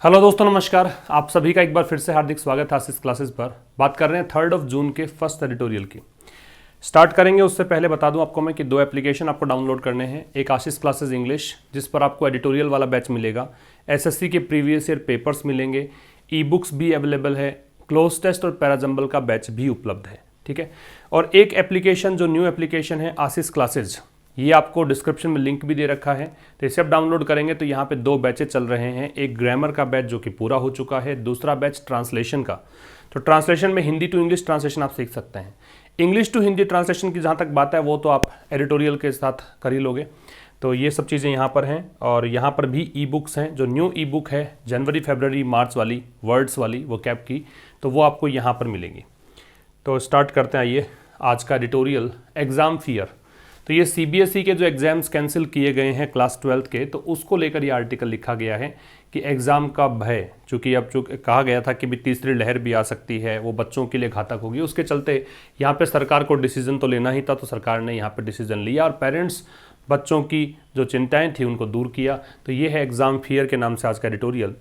Hello दोस्तों, नमस्कार। आप सभी का एक बार फिर से हार्दिक स्वागत है आशीष क्लासेस पर। बात कर रहे हैं 3 जून के फर्स्ट एडिटोरियल की। स्टार्ट करेंगे उससे पहले बता दूं आपको मैं कि 2 एप्लीकेशन आपको डाउनलोड करने हैं। एक आशीष क्लासेस इंग्लिश, जिस पर आपको एडिटोरियल वाला बैच मिलेगा, एसएससी के प्रीवियस ईयर पेपर्स मिलेंगे, ई बुक्स भी अवेलेबल है, क्लोज टेस्ट और पैराजंबल का बैच भी उपलब्ध है। ठीक है। और एक एप्लीकेशन जो न्यू एप्लीकेशन है आशीष क्लासेज, ये आपको डिस्क्रिप्शन में लिंक भी दे रखा है। तो इसे आप डाउनलोड करेंगे तो यहाँ पे 2 बैचेज चल रहे हैं। एक ग्रामर का बैच जो कि पूरा हो चुका है, दूसरा बैच ट्रांसलेशन का। तो ट्रांसलेशन में हिंदी टू इंग्लिश ट्रांसलेशन आप सीख सकते हैं। इंग्लिश टू हिंदी ट्रांसलेशन की जहाँ तक बात है वो तो आप एडिटोरियल के साथ कर ही लोगे। तो ये सब चीज़ें यहाँ पर हैं। और यहाँ पर भी ई बुक्स हैं। जो न्यू ई बुक है जनवरी फरवरी मार्च वाली, वर्ड्स वाली, वो कैप की, तो वो आपको यहाँ पर मिलेगी। तो स्टार्ट करते हैं आइए आज का एडिटोरियल। Exam fear. तो ये सीबीएसई के जो एग्ज़ाम्स कैंसिल किए गए हैं क्लास 12 के, तो उसको लेकर ये आर्टिकल लिखा गया है कि एग्ज़ाम का भय, चूँकि अब जो कहा गया था कि भी तीसरी लहर भी आ सकती है, वो बच्चों के लिए घातक होगी, उसके चलते यहाँ पे सरकार को डिसीजन तो लेना ही था। तो सरकार ने यहाँ पे डिसीजन लिया और पेरेंट्स बच्चों की जो चिंताएँ थी उनको दूर किया। तो ये है एग्ज़ाम फियर के नाम से आज का एडिटोरियल।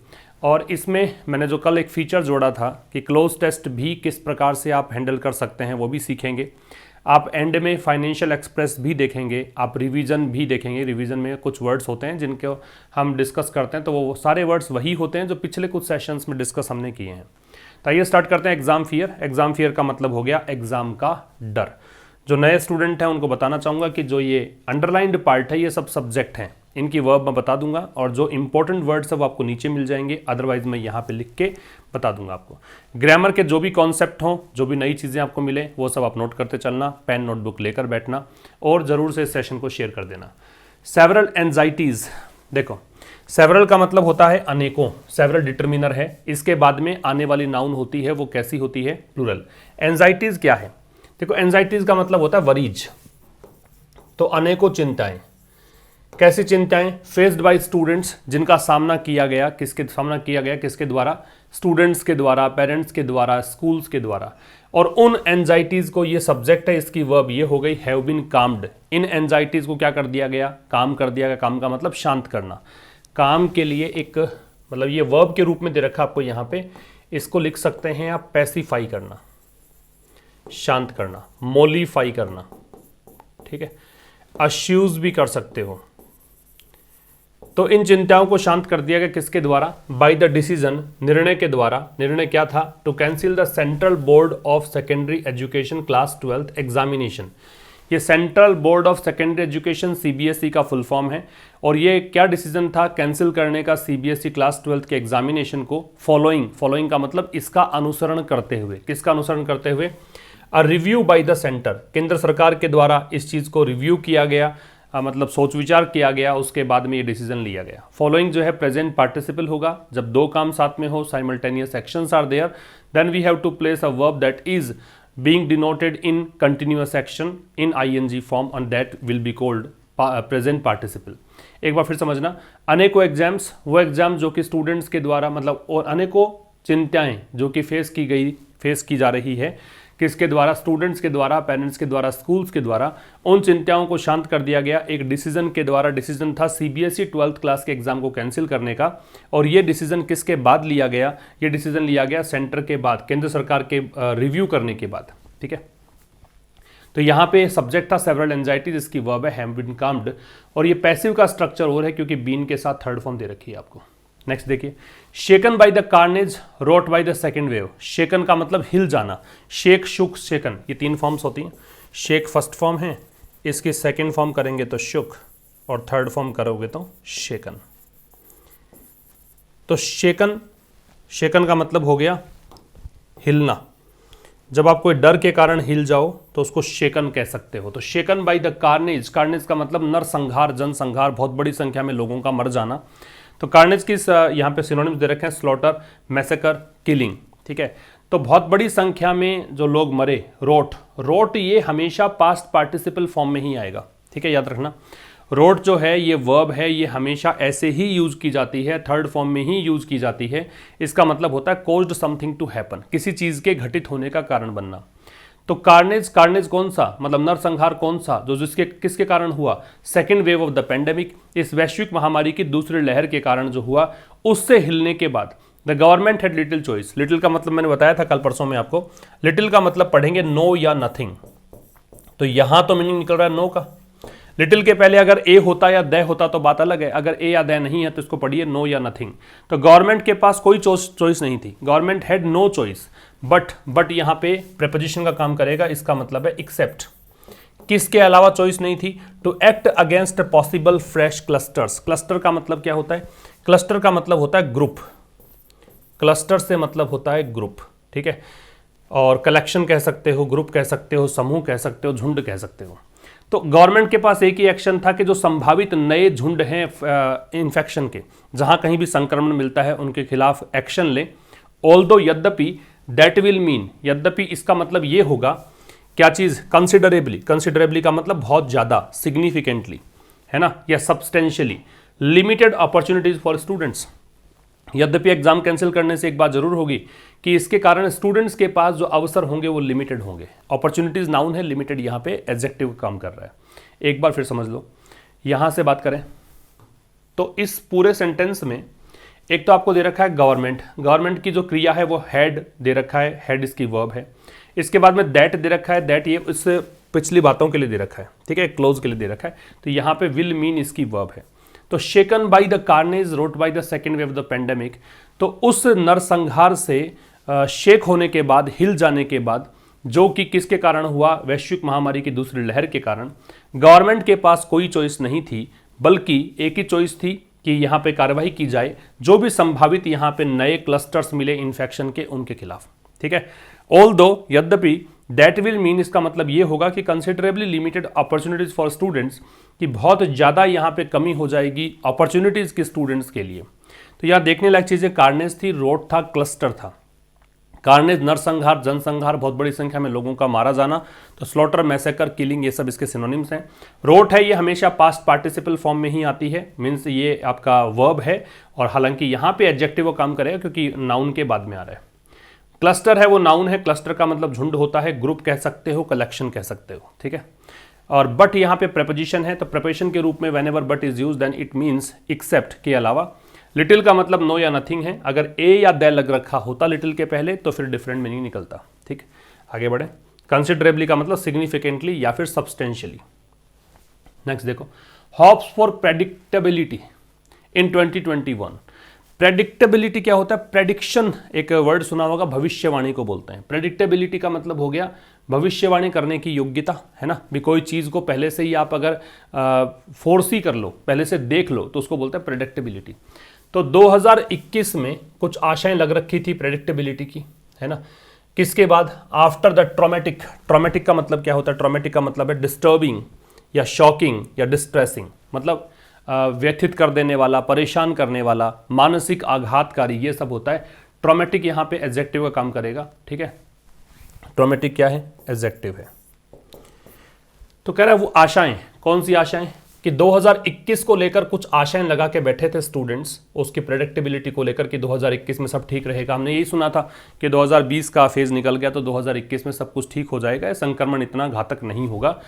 और इसमें मैंने जो कल एक फ़ीचर जोड़ा था कि क्लोज टेस्ट भी किस प्रकार से आप हैंडल कर सकते हैं, वो भी सीखेंगे। आप एंड में फाइनेंशियल एक्सप्रेस भी देखेंगे, आप रिवीजन भी देखेंगे। रिवीजन में कुछ वर्ड्स होते हैं जिनको हम डिस्कस करते हैं, तो वो सारे वर्ड्स वही होते हैं जो पिछले कुछ सेशंस में डिस्कस हमने किए हैं। तो आइए स्टार्ट करते हैं एग्ज़ाम फियर। एग्ज़ाम फियर का मतलब हो गया एग्ज़ाम का डर। जो नए स्टूडेंट हैं उनको बताना चाहूँगा कि जो ये अंडरलाइंड पार्ट है, ये सब सब्जेक्ट हैं, इनकी वर्ब मैं बता दूंगा और जो इंपॉर्टेंट वर्ड्स है वो आपको नीचे मिल जाएंगे, अदरवाइज मैं यहाँ पे लिख के बता दूंगा आपको। ग्रामर के जो भी कॉन्सेप्ट हों, जो भी नई चीज़ें आपको मिले, वो सब आप नोट करते चलना, पेन नोटबुक लेकर बैठना और ज़रूर से इस सेशन को शेयर कर देना। Several anxieties. देखो, सेवरल का मतलब होता है अनेकों, सेवरल डिटर्मिनर है, इसके बाद में आने वाली नाउन होती है वो कैसी होती है? प्लूरल। एंजाइटीज़ क्या है? देखो, एंजाइटीज़ का मतलब होता है वरीज, तो अनेकों चिंताएं। कैसी चिंताएं? फेस्ड बाय स्टूडेंट्स, जिनका सामना किया गया, किसके सामना किया गया, किसके द्वारा? स्टूडेंट्स के द्वारा, पेरेंट्स के द्वारा, स्कूल्स के द्वारा। और उन एंजाइटीज़ को, ये सब्जेक्ट है, इसकी वर्ब ये हो गई have been calmed. In anxieties को क्या कर दिया गया? काम कर दिया गया। काम का मतलब शांत करना। काम के लिए एक मतलब ये वर्ब के रूप में दे रखा आपको यहाँ पे, इसको लिख सकते हैं आप पैसिफाई करना, शांत करना, मोलिफाई करना। ठीक है, अश्यूज भी कर सकते हो। तो इन चिंताओं को शांत कर दिया गया किसके द्वारा? बाय द डिसीजन, निर्णय के द्वारा। निर्णय क्या था? To cancel the central board of secondary education class 12 examination. ये central board of secondary education CBSE का फुल फॉर्म है। और ये क्या डिसीजन था? कैंसिल करने का सीबीएसई क्लास 12 के एग्जामिनेशन को फॉलोइंग का मतलब इसका अनुसरण करते हुए। किसका अनुसरण करते हुए? A review by the centre, केंद्र सरकार के द्वारा इस चीज़ को रिव्यू किया गया, मतलब सोच विचार किया गया, उसके बाद में ये डिसीजन लिया गया। फॉलोइंग जो है प्रेजेंट पार्टिसिपल होगा। जब 2 काम साथ में हो, simultaneous actions are there, then we have to place a verb that is being denoted in continuous action in ING form and that will be called present participle. एक बार फिर समझना, अनेकों एग्जाम्स, वो एग्जाम जो कि स्टूडेंट्स के द्वारा, मतलब और अनेकों चिंताएं जो कि फेस की जा रही है, किसके द्वारा? स्टूडेंट्स के द्वारा, पेरेंट्स के द्वारा, स्कूल्स के द्वारा। उन चिंताओं को शांत कर दिया गया एक डिसीजन के द्वारा। डिसीजन था सीबीएसई 12th क्लास के एग्जाम को कैंसिल करने का। और ये डिसीजन किसके बाद लिया गया? ये डिसीजन लिया गया सेंटर के बाद, केंद्र सरकार के रिव्यू करने के बाद। ठीक है, तो यहाँ पे सब्जेक्ट था सेवरल एंजाइटी, जिसकी वर्ब है हैव बीन काम्ड। और ये पैसिव का स्ट्रक्चर और है क्योंकि बीन के साथ थर्ड फॉर्म दे रखी है आपको। नेक्स्ट देखिए, shaken by the carnage wrought by the second wave. Shaken का मतलब हिल जाना, शेक, शुक, शेकन, ये 3 फॉर्म्स होती हैं। शेक फर्स्ट फॉर्म है, इसकी सेकेंड फॉर्म करेंगे तो शुक, और थर्ड फॉर्म करोगे तो शेकन। तो शेकन का मतलब हो गया हिलना। जब आप कोई डर के कारण हिल जाओ तो उसको शेकन कह सकते हो। तो शेकन बाय द कार्नेज, कार्नेज का मतलब नरसंहार, जनसंहार, बहुत बड़ी संख्या में लोगों का मर जाना। तो कार्नेज की यहाँ पे सिनोनिम्स दे रखे हैं, स्लॉटर, मैसेकर, किलिंग। ठीक है, तो बहुत बड़ी संख्या में जो लोग मरे, रोट ये हमेशा पास्ट पार्टिसिपल फॉर्म में ही आएगा। ठीक है, याद रखना, रोट जो है ये वर्ब है, ये हमेशा ऐसे ही यूज की जाती है, थर्ड फॉर्म में ही यूज की जाती है। इसका मतलब होता है कॉज्ड समथिंग टू हैपन, किसी चीज़ के घटित होने का कारण बनना। तो कार्नेज, कार्नेज कौन सा, मतलब नरसंहार कौन सा, जो जिसके किसके कारण हुआ, second wave of the pandemic, इस वैश्विक महामारी की दूसरी लहर के कारण जो हुआ, उससे हिलने के बाद the government had little choice. Little का मतलब मैंने बताया था कल परसों में आपको, लिटिल का मतलब पढ़ेंगे नो या नथिंग, तो यहां तो मीनिंग निकल रहा है नो का। लिटिल के पहले अगर ए होता या दे होता तो बात अलग है, अगर ए या दे नहीं है तो इसको पढ़िए नो या नथिंग। तो गवर्नमेंट के पास कोई चॉइस नहीं थी, government had no choice, but यहां पे प्रीपोजिशन का काम करेगा, इसका मतलब है एक्सेप्ट, किसके अलावा चॉइस नहीं थी, to act against possible fresh clusters. Cluster का मतलब क्या होता है, क्लस्टर का मतलब होता है ग्रुप, क्लस्टर से मतलब होता है ग्रुप, ठीक है, और कलेक्शन कह सकते हो, ग्रुप कह सकते हो, समूह कह सकते हो, झुंड कह सकते हो। तो गवर्नमेंट के पास एक ही एक्शन था कि जो संभावित नए झुंड हैं इन्फेक्शन के, जहां कहीं भी संक्रमण मिलता है उनके खिलाफ एक्शन ले। ऑल्दो यद्यपि, दैट विल मीन, यद्यपि इसका मतलब ये होगा, क्या चीज, कंसिडरेबली, कंसिडरेबली का मतलब बहुत ज्यादा, सिग्निफिकेंटली, है ना, या substantially, limited opportunities for students. यद्यपि एग्जाम कैंसिल करने से एक बात जरूर होगी कि इसके कारण स्टूडेंट्स के पास जो अवसर होंगे वो लिमिटेड होंगे। अपॉर्चुनिटीज नाउन है, लिमिटेड यहाँ पे एडजेक्टिव काम कर रहा है। एक बार फिर समझ लो, यहां से बात करें तो इस पूरे सेंटेंस में एक तो आपको दे रखा है गवर्नमेंट, गवर्नमेंट की जो क्रिया है वो हैड दे रखा है, हैड इसकी वर्ब है। इसके बाद में दैट दे रखा है, दैट ये इस पिछली बातों के लिए दे रखा है, ठीक है, क्लोज के लिए दे रखा है। तो यहाँ पे विल मीन इसकी वर्ब है। तो shaken by the carnage wrought by the second wave of the pandemic, तो उस नरसंहार से शेक होने के बाद, हिल जाने के बाद, जो कि किसके कारण हुआ, वैश्विक महामारी की दूसरी लहर के कारण, गवर्नमेंट के पास कोई चॉइस नहीं थी, बल्कि एक ही चॉइस थी कि यहाँ पे कार्रवाई की जाए, जो भी संभावित यहाँ पे नए क्लस्टर्स मिले इन्फेक्शन के, उनके खिलाफ, ठीक है। ऑल्दो, यद्यपि, दैट विल मीन इसका मतलब ये होगा कि considerably limited opportunities for students, कि बहुत ज़्यादा यहाँ पे कमी हो जाएगी अपॉर्चुनिटीज़ के स्टूडेंट्स के लिए। तो यहाँ देखने लायक चीज़ें, कार्नेज थी, रोट था, क्लस्टर था। कार्नेज नरसंहार, जनसंहार, बहुत बड़ी संख्या में लोगों का मारा जाना, तो स्लॉटर, मैसेकर, किलिंग, ये सब इसके सिनोनिम्स हैं। रोट है, ये हमेशा पास्ट पार्टिसिपल फॉर्म में ही आती है, मीन्स ये आपका वर्ब है, और हालांकि यहाँ पे एडजेक्टिव काम करेगा क्योंकि नाउन के बाद में आ रहा है। क्लस्टर है, वो नाउन है, क्लस्टर का मतलब झुंड होता है, ग्रुप कह सकते हो, कलेक्शन कह सकते हो, ठीक है। और बट यहाँ पे प्रेपोजिशन है, तो प्रेपोजिशन के रूप में whenever but is used then it means except के अलावा। लिटिल का मतलब नो या नथिंग है, अगर ए या दे लग रखा होता लिटिल के पहले तो फिर डिफरेंट मीनिंग निकलता, ठीक। आगे बढ़े, कंसिडरेबली का मतलब सिग्निफिकेंटली या फिर सब्सटेंशियली। नेक्स्ट देखो, hopes for predictability in 2021। Predictability क्या होता है, प्रेडिक्शन एक वर्ड सुना होगा, भविष्यवाणी को बोलते हैं। प्रेडिक्टेबिलिटी का मतलब हो गया भविष्यवाणी करने की योग्यता, है ना, भी कोई चीज़ को पहले से ही आप अगर फोर्सी कर लो, पहले से देख लो, तो उसको बोलते हैं प्रेडिक्टेबिलिटी। तो 2021 में कुछ आशाएं लग रखी थी प्रेडिक्टेबिलिटी की, है ना, किसके बाद, आफ्टर द ट्रॉमेटिक। ट्रॉमेटिक का मतलब क्या होता है, ट्रॉमेटिक का मतलब है डिस्टर्बिंग या शॉकिंग या डिस्ट्रेसिंग, मतलब व्यथित कर देने वाला, परेशान करने वाला, मानसिक आघातकारी, ये सब होता है। ट्रॉमेटिक यहाँ पे एडजेक्टिव का काम करेगा, ठीक है। ट्रॉमेटिक क्या है, एडजेक्टिव है। तो कह रहा है वो आशाएं, कौन सी आशाएं, कि 2021 को लेकर कुछ आशाएं लगा के बैठे थे स्टूडेंट्स, उसकी प्रेडिक्टेबिलिटी को लेकर कि 2021 में सब ठीक रहेगा। हमने यही सुना था कि 2020 का फेज निकल गया तो 2021 में सब कुछ ठीक हो जाएगा, संक्रमण इतना घातक नहीं होगा।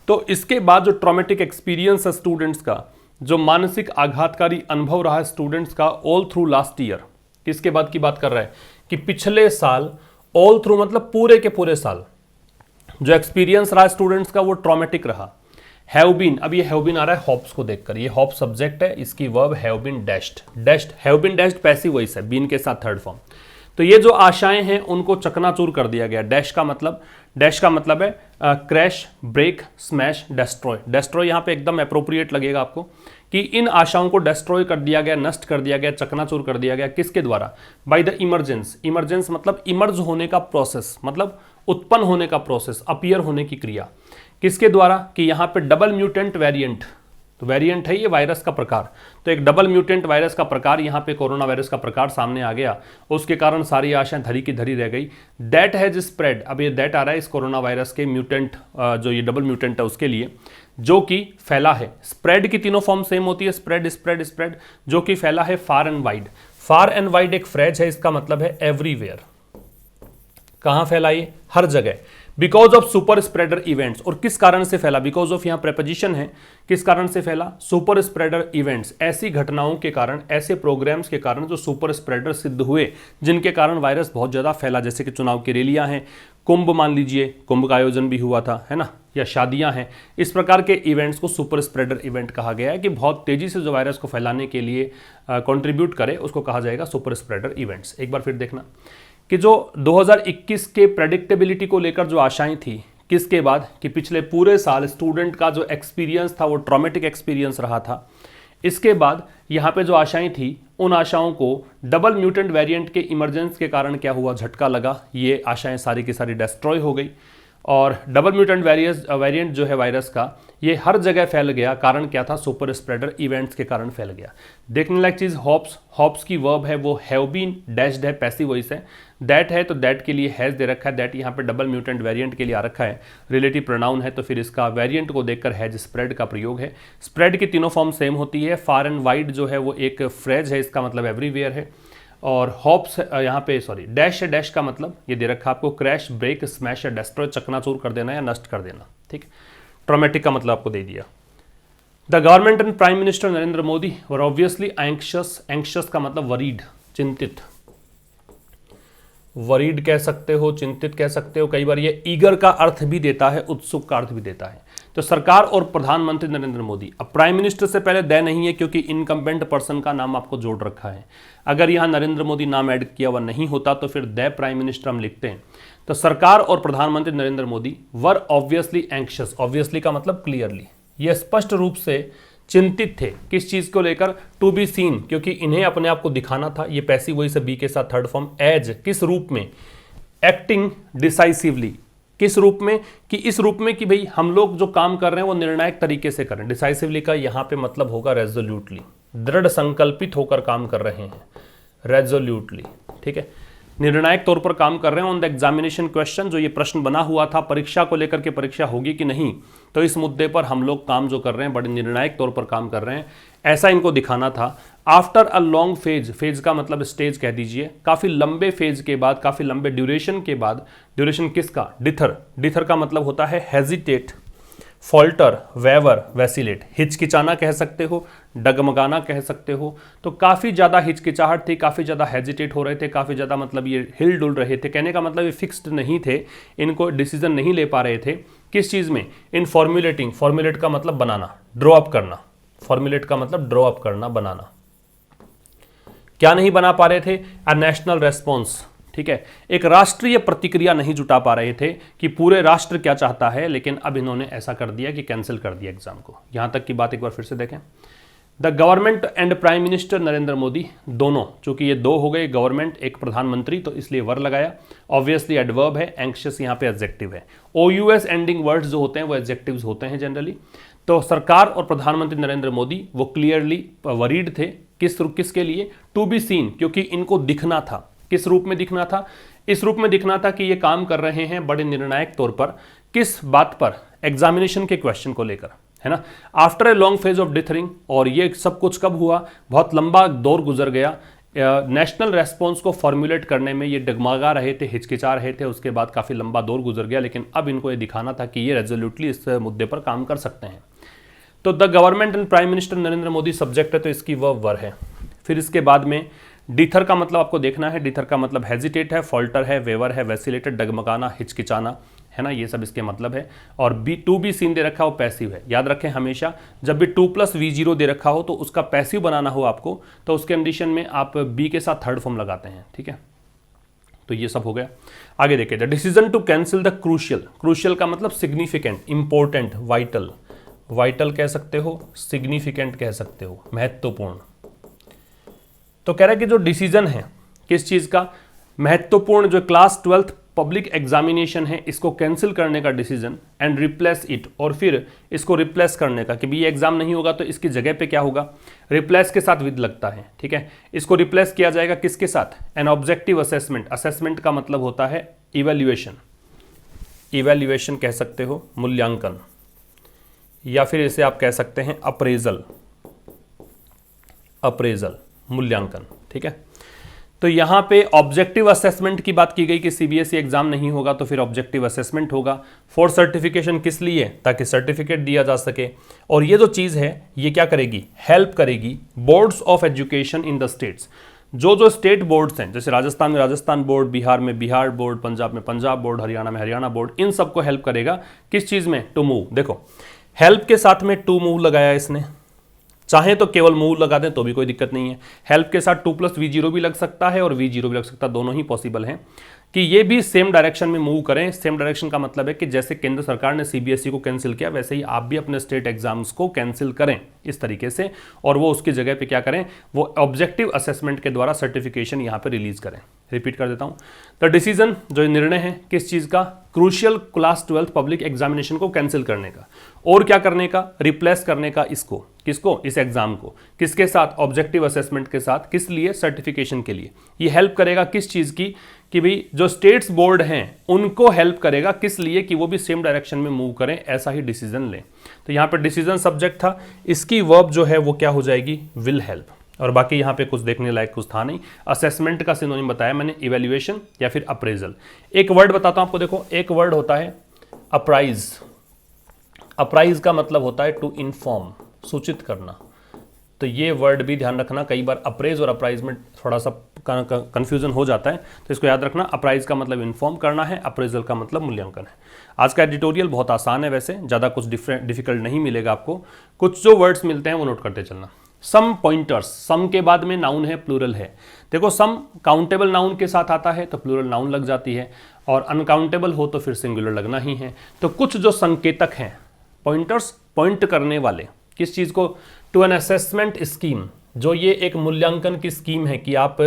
तो इसके बाद जो ट्रॉमेटिक एक्सपीरियंस है स्टूडेंट्स का, जो मानसिक आघातकारी अनुभव रहा है स्टूडेंट्स का ऑल थ्रू लास्ट ईयर, किसके बाद की बात कर रहा है, कि पिछले साल, ऑल थ्रू मतलब पूरे के पूरे साल जो एक्सपीरियंस रहा स्टूडेंट्स का वो ट्रॉमेटिक रहा। हैव बीन, अब ये हैव बीन आ रहा है हॉप्स को देखकर, ये हॉप सब्जेक्ट है, इसकी verb have been dashed, dashed, have been dashed passive voice है, बीन के साथ थर्ड फॉर्म। तो ये जो आशाएं हैं उनको चकनाचूर कर दिया गया। डैश का मतलब है crash, break, smash, destroy. Destroy यहाँ पे एकदम अप्रोप्रिएट लगेगा आपको, कि इन आशाओं को डेस्ट्रॉय कर दिया गया, नष्ट कर दिया गया, चकनाचूर कर दिया गया, किसके द्वारा, बाय द इमरजेंस। इमरजेंस मतलब इमर्ज होने का प्रोसेस, मतलब उत्पन्न होने का प्रोसेस, अपीयर होने की क्रिया, किसके द्वारा, कि यहाँ पे डबल म्यूटेंट वेरिएंट, तो वेरिएंट है ये वायरस का प्रकार, तो एक डबल म्यूटेंट वायरस का प्रकार, यहाँ पे कोरोना वायरस का प्रकार सामने आ गया, उसके कारण सारी आशाएं धरी की धरी रह गई। दैट हैज स्प्रेड, अब ये दैट आ रहा है इस कोरोना वायरस के म्यूटेंट, जो ये डबल म्यूटेंट है उसके लिए, जो कि फैला है। स्प्रेड की तीनों फॉर्म सेम होती है, स्प्रेड, स्प्रेड, स्प्रेड, जो कि फैला है far and wide. Far and wide एक फ्रेज है, इसका मतलब है एवरीवेयर। कहाँ फैला ये, हर जगह। Because of super spreader events, और किस कारण से फैला, बिकॉज ऑफ यहाँ प्रेपोजिशन है, किस कारण से फैला, सुपर स्प्रेडर इवेंट्स, ऐसी घटनाओं के कारण, ऐसे प्रोग्राम्स के कारण जो सुपर स्प्रेडर सिद्ध हुए, जिनके कारण वायरस बहुत ज़्यादा फैला, जैसे कि चुनाव की रैलियाँ हैं, कुंभ मान लीजिए, कुंभ का आयोजन भी हुआ था, है ना, या शादियां हैं, इस प्रकार के इवेंट्स को सुपर स्प्रेडर इवेंट कहा गया है कि बहुत तेजी से जो वायरस को फैलाने के लिए कंट्रीब्यूट करे, उसको कहा जाएगा सुपर स्प्रेडर इवेंट्स। एक बार फिर देखना कि जो 2021 के प्रेडिक्टेबिलिटी को लेकर जो आशाएं थी, किसके बाद, कि पिछले पूरे साल स्टूडेंट का जो एक्सपीरियंस था वो ट्रॉमेटिक एक्सपीरियंस रहा था, इसके बाद यहाँ पे जो आशाएं थी, उन आशाओं को डबल म्यूटेंट वेरिएंट के इमरजेंस के कारण क्या हुआ, झटका लगा, ये आशाएं सारी की सारी डिस्ट्रॉय हो गई। और डबल म्यूटेंट वेरिएंट जो है वायरस का, ये हर जगह फैल गया, कारण क्या था, सुपर स्प्रेडर इवेंट्स के कारण फैल गया। देखने लायक चीज़ हॉप्स की वर्ब है वो हैव बीन डैश्ड है, पैसिव वॉइस है, दैट है तो दैट के लिए हैज़ दे रखा है, दैट यहाँ पे डबल म्यूटेंट वेरिएंट के लिए आ रखा है, रिलेटिव प्रोनाउन है, तो फिर इसका वेरिएंट को देखकर हैज स्प्रेड का प्रयोग है। स्प्रेड की तीनों फॉर्म सेम होती है, फार एंड वाइड जो है वो एक फ्रेज है, इसका मतलब एवरीवेयर है, और हॉप्स यहाँ पे डैश है, डैश का मतलब ये दे रखा आपको क्रैश, ब्रेक, स्मैश या डिस्ट्रॉय, चकनाचूर कर देना या नष्ट कर देना, ठीक। ट्रॉमेटिक का मतलब आपको दे दिया। The government and prime minister Narendra Modi were obviously anxious, anxious का मतलब वरीड, चिंतित, वरीड कह सकते हो, चिंतित कह सकते हो, कई बार ये ईगर का अर्थ भी देता है, उत्सुक का अर्थ भी देता है। तो सरकार और प्रधानमंत्री नरेंद्र मोदी, अब प्राइम मिनिस्टर से पहले द नहीं है क्योंकि इनकम्बेंट पर्सन का नाम आपको जोड़ रखा है, अगर यहाँ नरेंद्र मोदी नाम ऐड किया हुआ नहीं होता तो फिर द प्राइम मिनिस्टर हम लिखते हैं। तो सरकार और प्रधानमंत्री नरेंद्र मोदी वर ऑब्वियसली एंक्शस, ऑब्वियसली का मतलब क्लियरली, ये स्पष्ट रूप से चिंतित थे, किस चीज को लेकर, टू बी सीन, क्योंकि इन्हें अपने आप को दिखाना था, ये पैसिव वॉइस है बी के साथ थर्ड फॉर्म, एज किस रूप में, एक्टिंग डिसाइसिवली, किस रूप में, कि इस रूप में कि भाई हम लोग जो काम कर रहे हैं वो निर्णायक तरीके से करें। डिसाइसिवली का यहाँ पे मतलब होगा रेजोल्यूटली, दृढ़ संकल्पित होकर काम कर रहे हैं, रेजोल्यूटली, ठीक है, निर्णायक तौर पर काम कर रहे हैं ऑन द एग्जामिनेशन क्वेश्चन, जो ये प्रश्न बना हुआ था परीक्षा को लेकर के, परीक्षा होगी कि नहीं, तो इस मुद्दे पर हम लोग काम जो कर रहे हैं बड़े निर्णायक तौर पर काम कर रहे हैं, ऐसा इनको दिखाना था। After a long phase, phase का मतलब स्टेज कह दीजिए, काफ़ी लंबे फेज के बाद, काफ़ी लंबे ड्यूरेशन के बाद, ड्यूरेशन किसका, डिथर, डिथर का मतलब होता है हेजिटेट, फॉल्टर, वेवर, वैसिलेट, हिचकिचाना कह सकते हो, डगमगाना कह सकते हो, तो काफ़ी ज़्यादा हिचकिचाहट थी, काफ़ी ज़्यादा हेजिटेट हो रहे थे, काफ़ी ज़्यादा मतलब ये हिल डुल रहे थे, कहने का मतलब ये फिक्स्ड नहीं थे, इनको डिसीजन नहीं ले पा रहे थे, किस चीज़ में, इन फॉर्मुलेटिंग, फॉर्मुलेट का मतलब बनाना, ड्रॉ अप करना, फॉर्मुलेट का मतलब ड्रॉ अप करना, बनाना, क्या नहीं बना पा रहे थे, अ नेशनल रेस्पॉन्स, ठीक है, एक राष्ट्रीय प्रतिक्रिया नहीं जुटा पा रहे थे कि पूरे राष्ट्र क्या चाहता है, लेकिन अब इन्होंने ऐसा कर दिया कि कैंसिल कर दिया एग्जाम को। यहां तक की बात एक बार फिर से देखें, the government and prime minister Narendra Modi, दोनों, चूंकि ये दो हो गए, गवर्नमेंट एक प्रधानमंत्री, तो इसलिए वर लगाया, ऑब्वियसली एडवर्ब है, एंक्शियस यहाँ पे एडजेक्टिव है, OUS एंडिंग वर्ड्स जो होते हैं वो एडजेक्टिव्स होते हैं जनरली। तो सरकार और प्रधानमंत्री नरेंद्र मोदी वो क्लियरली वरीड थे, किसके लिए, टू बी सीन, क्योंकि इनको दिखना था, किस रूप में दिखना था, इस रूप में दिखना था कि ये काम कर रहे हैं बड़े निर्णायक तौर पर, किस बात पर, एग्जामिनेशन के क्वेश्चन को लेकर, है ना, after a long phase of dithering, और ये सब कुछ कब हुआ, बहुत लंबा दौर गुजर गया, नेशनल रेस्पॉन्स को फॉर्मुलेट करने में ये डगमगा रहे थे, हिचकिचा रहे थे, उसके बाद काफ़ी लंबा दौर गुजर गया, लेकिन अब इनको ये दिखाना था कि ये रेजोल्यूटली इस मुद्दे पर काम कर सकते हैं। तो the government and prime minister Narendra Modi subject है, तो इसकी वर्ब वर है। फिर इसके बाद में डिथर का मतलब आपको देखना है, डिथर का मतलब हेजिटेट है, फॉल्टर है, वेवर है, वैसिलेटेड, डगमगाना, हिचकिचाना, है ना, ये सब इसके मतलब है। और बी टू बी सीन दे रखा हो, पैसिव है, याद रखें हमेशा जब भी 2+V0 दे रखा हो तो उसका पैसिव बनाना हो आपको, तो उसके कंडीशन में आप बी के साथ थर्ड फॉर्म लगाते हैं, ठीक है। तो ये सब हो गया। आगे देखिए, the decision to cancel the crucial, crucial का मतलब सिग्निफिकेंट, इंपॉर्टेंट, वाइटल, वाइटल कह सकते हो, सिग्निफिकेंट कह सकते हो, महत्वपूर्ण। तो कह रहा है कि जो डिसीजन है किस चीज का, महत्वपूर्ण, जो क्लास 12th पब्लिक एग्जामिनेशन है इसको कैंसिल करने का डिसीजन, एंड रिप्लेस इट, और फिर इसको रिप्लेस करने का, कि भी ये एग्जाम नहीं होगा तो इसकी जगह पे क्या होगा, रिप्लेस के साथ विद लगता है, ठीक है, इसको रिप्लेस किया जाएगा किसके साथ, एन ऑब्जेक्टिव असेसमेंट, असेसमेंट का मतलब होता है इवैल्यूएशन, इवैल्यूएशन कह सकते हो, मूल्यांकन, या फिर इसे आप कह सकते हैं अप्रेजल, अप्रेजल, मूल्यांकन, ठीक है। तो यहाँ पे ऑब्जेक्टिव असेसमेंट की बात की गई कि सीबीएसई एग्जाम नहीं होगा तो फिर ऑब्जेक्टिव असेसमेंट होगा फॉर सर्टिफिकेशन। किस लिए? ताकि सर्टिफिकेट दिया जा सके। और ये जो चीज़ है ये क्या करेगी? हेल्प करेगी boards of education in the states. जो स्टेट बोर्ड्स हैं, जैसे राजस्थान में राजस्थान बोर्ड, बिहार में बिहार बोर्ड, पंजाब में पंजाब बोर्ड, हरियाणा में हरियाणा बोर्ड, इन सबको हेल्प करेगा किस चीज़ में? To move. देखो हेल्प के साथ में टू मूव लगाया इसने, चाहे तो केवल मूव लगा दें तो भी कोई दिक्कत नहीं है। हेल्प के साथ 2+V0 भी लग सकता है और V0 भी लग सकता है, दोनों ही पॉसिबल हैं कि ये भी सेम डायरेक्शन में मूव करें। सेम डायरेक्शन का मतलब है कि जैसे केंद्र सरकार ने सीबीएसई को कैंसिल किया वैसे ही आप भी अपने स्टेट एग्जाम्स को कैंसिल करें इस तरीके से, और वो उसकी जगह पे क्या करें? वो ऑब्जेक्टिव असेसमेंट के द्वारा सर्टिफिकेशन यहाँ पे रिलीज करें। रिपीट कर देता हूँ, द डिसीजन, जो निर्णय है किस चीज़ का? क्रूशियल क्लास 12 पब्लिक एग्जामिनेशन को कैंसिल करने का और क्या करने का? रिप्लेस करने का। इसको किसको? इस एग्जाम को किसके साथ? ऑब्जेक्टिव असेसमेंट के साथ। किस लिए? सर्टिफिकेशन के लिए। ये हेल्प करेगा किस चीज़ की? कि भाई जो स्टेट्स बोर्ड हैं उनको हेल्प करेगा किस लिए? कि वो भी सेम डायरेक्शन में मूव करें, ऐसा ही डिसीजन लें। तो यहाँ पे डिसीजन सब्जेक्ट था, इसकी वर्ब जो है वो क्या हो जाएगी? Will help. और बाकी यहाँ पे कुछ देखने लायक कुछ था नहीं। असेसमेंट का सिनोनिम बताया मैंने, इवैल्यूएशन या फिर अप्रेजल। एक वर्ड बताता हूँ आपको, देखो एक वर्ड होता है अप्राइज। अप्राइज का मतलब होता है टू इन्फॉर्म, सूचित करना। तो ये वर्ड भी ध्यान रखना, कई बार अप्रेज और अप्राइज में थोड़ा सा कंफ्यूजन हो जाता है, तो इसको याद रखना। अप्राइज का मतलब इन्फॉर्म करना है, अप्रेजल का मतलब मूल्यांकन है। आज का एडिटोरियल बहुत आसान है, वैसे ज़्यादा कुछ डिफिकल्ट नहीं मिलेगा आपको। कुछ जो वर्ड्स मिलते हैं वो नोट करते चलना। सम पॉइंटर्स, सम के बाद में नाउन है, प्लूरल है। देखो सम काउंटेबल नाउन के साथ आता है तो प्लूरल नाउन लग जाती है, और अनकाउंटेबल हो तो फिर सिंगुलर लगना ही है। तो कुछ जो संकेतक हैं, पॉइंटर्स, पॉइंट करने वाले किस चीज़ को? To an assessment scheme. जो ये एक मूल्यांकन की स्कीम है कि आप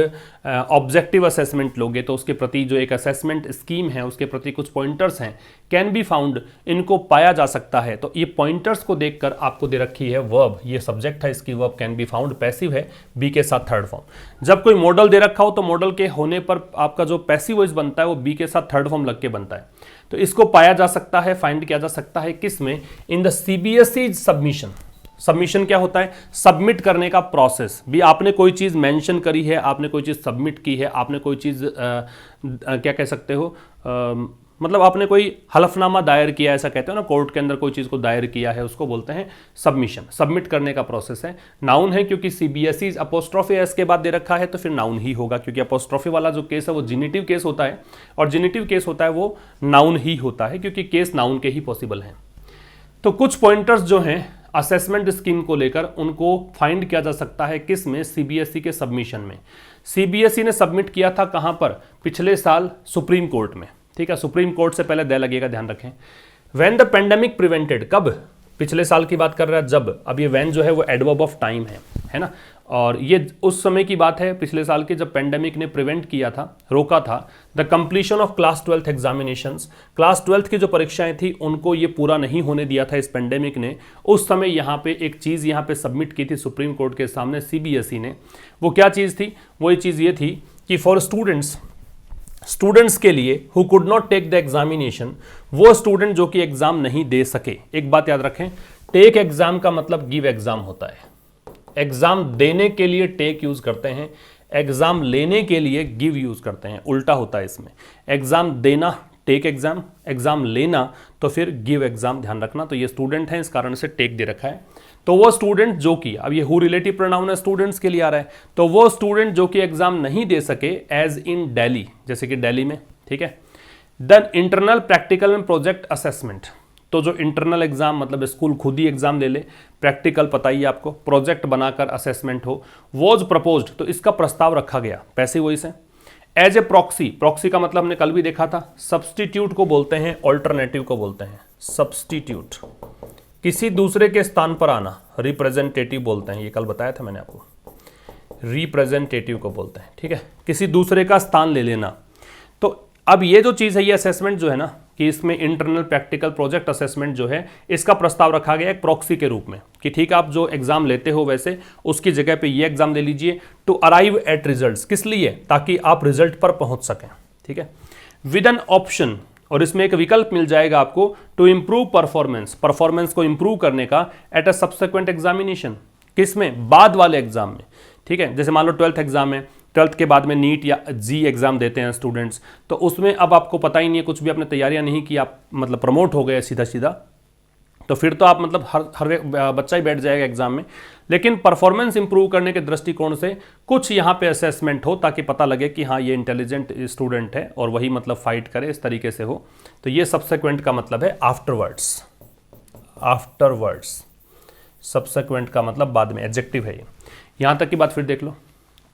ऑब्जेक्टिव असेसमेंट लोगे तो उसके प्रति जो एक असेसमेंट स्कीम है उसके प्रति कुछ पॉइंटर्स हैं, कैन बी फाउंड, इनको पाया जा सकता है। तो ये पॉइंटर्स को देखकर आपको दे रखी है वर्ब, ये सब्जेक्ट है, इसकी verb can be found, passive है, बी के साथ थर्ड फॉर्म। जब कोई मॉडल दे रखा हो तो मॉडल के होने पर आपका जो पैसिव वॉइस बनता है वो बी के साथ थर्ड फॉर्म लग के बनता है। तो इसको पाया जा सकता है, फाइंड किया जा सकता है किस में? In the CBSE submission. Submission क्या होता है? सबमिट करने का प्रोसेस। भी आपने कोई चीज़ मेंशन करी है, आपने कोई चीज़ सबमिट की है, आपने कोई चीज़ क्या कह सकते हो, मतलब आपने कोई हलफनामा दायर किया, ऐसा कहते हो ना, कोर्ट के अंदर कोई चीज़ को दायर किया है, उसको बोलते हैं सबमिशन। सबमिट करने का प्रोसेस है। नाउन है क्योंकि सीबीएसई अपोस्ट्रोफी एस के बाद दे रखा है तो फिर नाउन ही होगा, क्योंकि अपोस्ट्रोफी वाला जो केस है वो जिनेटिव केस होता है, और जिनेटिव केस होता है वो नाउन ही होता है, क्योंकि केस नाउन के ही पॉसिबल हैं। तो कुछ पॉइंटर्स जो हैं असेसमेंट स्कीम को लेकर, उनको फाइंड किया जा सकता है किस में? सीबीएसई के सबमिशन में। सीबीएसई ने सबमिट किया था कहां पर? पिछले साल सुप्रीम कोर्ट में। ठीक है, सुप्रीम कोर्ट से पहले दे लगेगा, ध्यान रखें। व्हेन द पेंडेमिक प्रिवेंटेड, कब? पिछले साल की बात कर रहा है जब। अब ये व्हेन जो है वो एडवर्ब ऑफ टाइम है ना, और ये उस समय की बात है पिछले साल की जब पेंडेमिक ने प्रिवेंट किया था, रोका था the completion of class 12 examinations. Class 12 की जो परीक्षाएं थी उनको ये पूरा नहीं होने दिया था इस पेंडेमिक ने। उस समय यहाँ पे एक चीज़ यहाँ पे सबमिट की थी सुप्रीम कोर्ट के सामने सीबीएसई ने। वो क्या चीज़ थी? वो ये चीज़ ये थी कि फॉर स्टूडेंट्स के लिए who could not take the examination, वो स्टूडेंट जो कि एग्जाम नहीं दे सके। एक बात याद रखें, टेक एग्जाम का मतलब गिव एग्जाम होता है। एग्जाम देने के लिए टेक यूज करते हैं, एग्जाम लेने के लिए गिव यूज करते हैं, उल्टा होता है इसमें। एग्जाम देना टेक एग्जाम, एग्जाम लेना तो फिर गिव एग्जाम, ध्यान रखना। तो ये स्टूडेंट है, इस कारण से टेक दे रखा है। तो वो स्टूडेंट जो कि, अब ये हु रिलेटिव प्रोनाउन है, स्टूडेंट्स के लिए आ रहा है, तो वो स्टूडेंट जो कि एग्जाम नहीं दे सके, एज इन दिल्ली, जैसे कि दिल्ली में, ठीक है। Then internal practical and project assessment. तो जो इंटरनल एग्जाम मतलब स्कूल खुद ही एग्जाम ले ले, प्रैक्टिकल पता ही आपको, प्रोजेक्ट बनाकर असेसमेंट हो, वॉज प्रपोज्ड, तो इसका प्रस्ताव रखा गया, पैसिव वॉइस है। एज ए प्रॉक्सी, प्रॉक्सी का मतलब हमने कल भी देखा था, सब्सटीट्यूट को बोलते हैं, ऑल्टरनेटिव को बोलते हैं सब्सटीट्यूट। किसी दूसरे के स्थान पर आना, रिप्रेजेंटेटिव बोलते हैं, ये कल बताया था मैंने आपको, रिप्रेजेंटेटिव को बोलते हैं, ठीक है, किसी दूसरे का स्थान ले लेना। तो अब ये जो चीज़ है, ये असेसमेंट जो है ना, कि इसमें इंटरनल प्रैक्टिकल प्रोजेक्ट असेसमेंट जो है, इसका प्रस्ताव रखा गया एक प्रॉक्सी के रूप में, कि ठीक है आप जो एग्जाम लेते हो वैसे उसकी जगह पे ये एग्जाम ले लीजिए, टू अराइव एट रिजल्ट्स। किस लिए? ताकि आप रिजल्ट पर पहुंच सकें, ठीक है। विद एन ऑप्शन, और इसमें एक विकल्प मिल जाएगा आपको, टू इंप्रूव परफॉर्मेंस, परफॉर्मेंस को इंप्रूव करने का, एट अ सब्सिक्वेंट एग्जामिनेशन। किस में? बाद वाले एग्जाम में, ठीक है। जैसे मान लो 12th एग्जाम है ट्वेल्थ के बाद में नीट या जी एग्ज़ाम देते हैं स्टूडेंट्स, तो उसमें अब आपको पता ही नहीं है कुछ भी, आपने तैयारियां नहीं की, आप मतलब प्रमोट हो गए सीधा सीधा, तो फिर तो आप मतलब हर बच्चा ही बैठ जाएगा एग्जाम में। लेकिन परफॉर्मेंस इंप्रूव करने के दृष्टिकोण से कुछ यहाँ पे असेसमेंट हो ताकि पता लगे कि हाँ ये इंटेलिजेंट स्टूडेंट है और वही मतलब फाइट करे, इस तरीके से हो। तो ये सब्सिक्वेंट का मतलब है आफ्टरवर्ड्स। आफ्टरवर्ड्स सब्सिक्वेंट का मतलब बाद में, एडजेक्टिव है ये। यहाँ तक की बात फिर देख लो,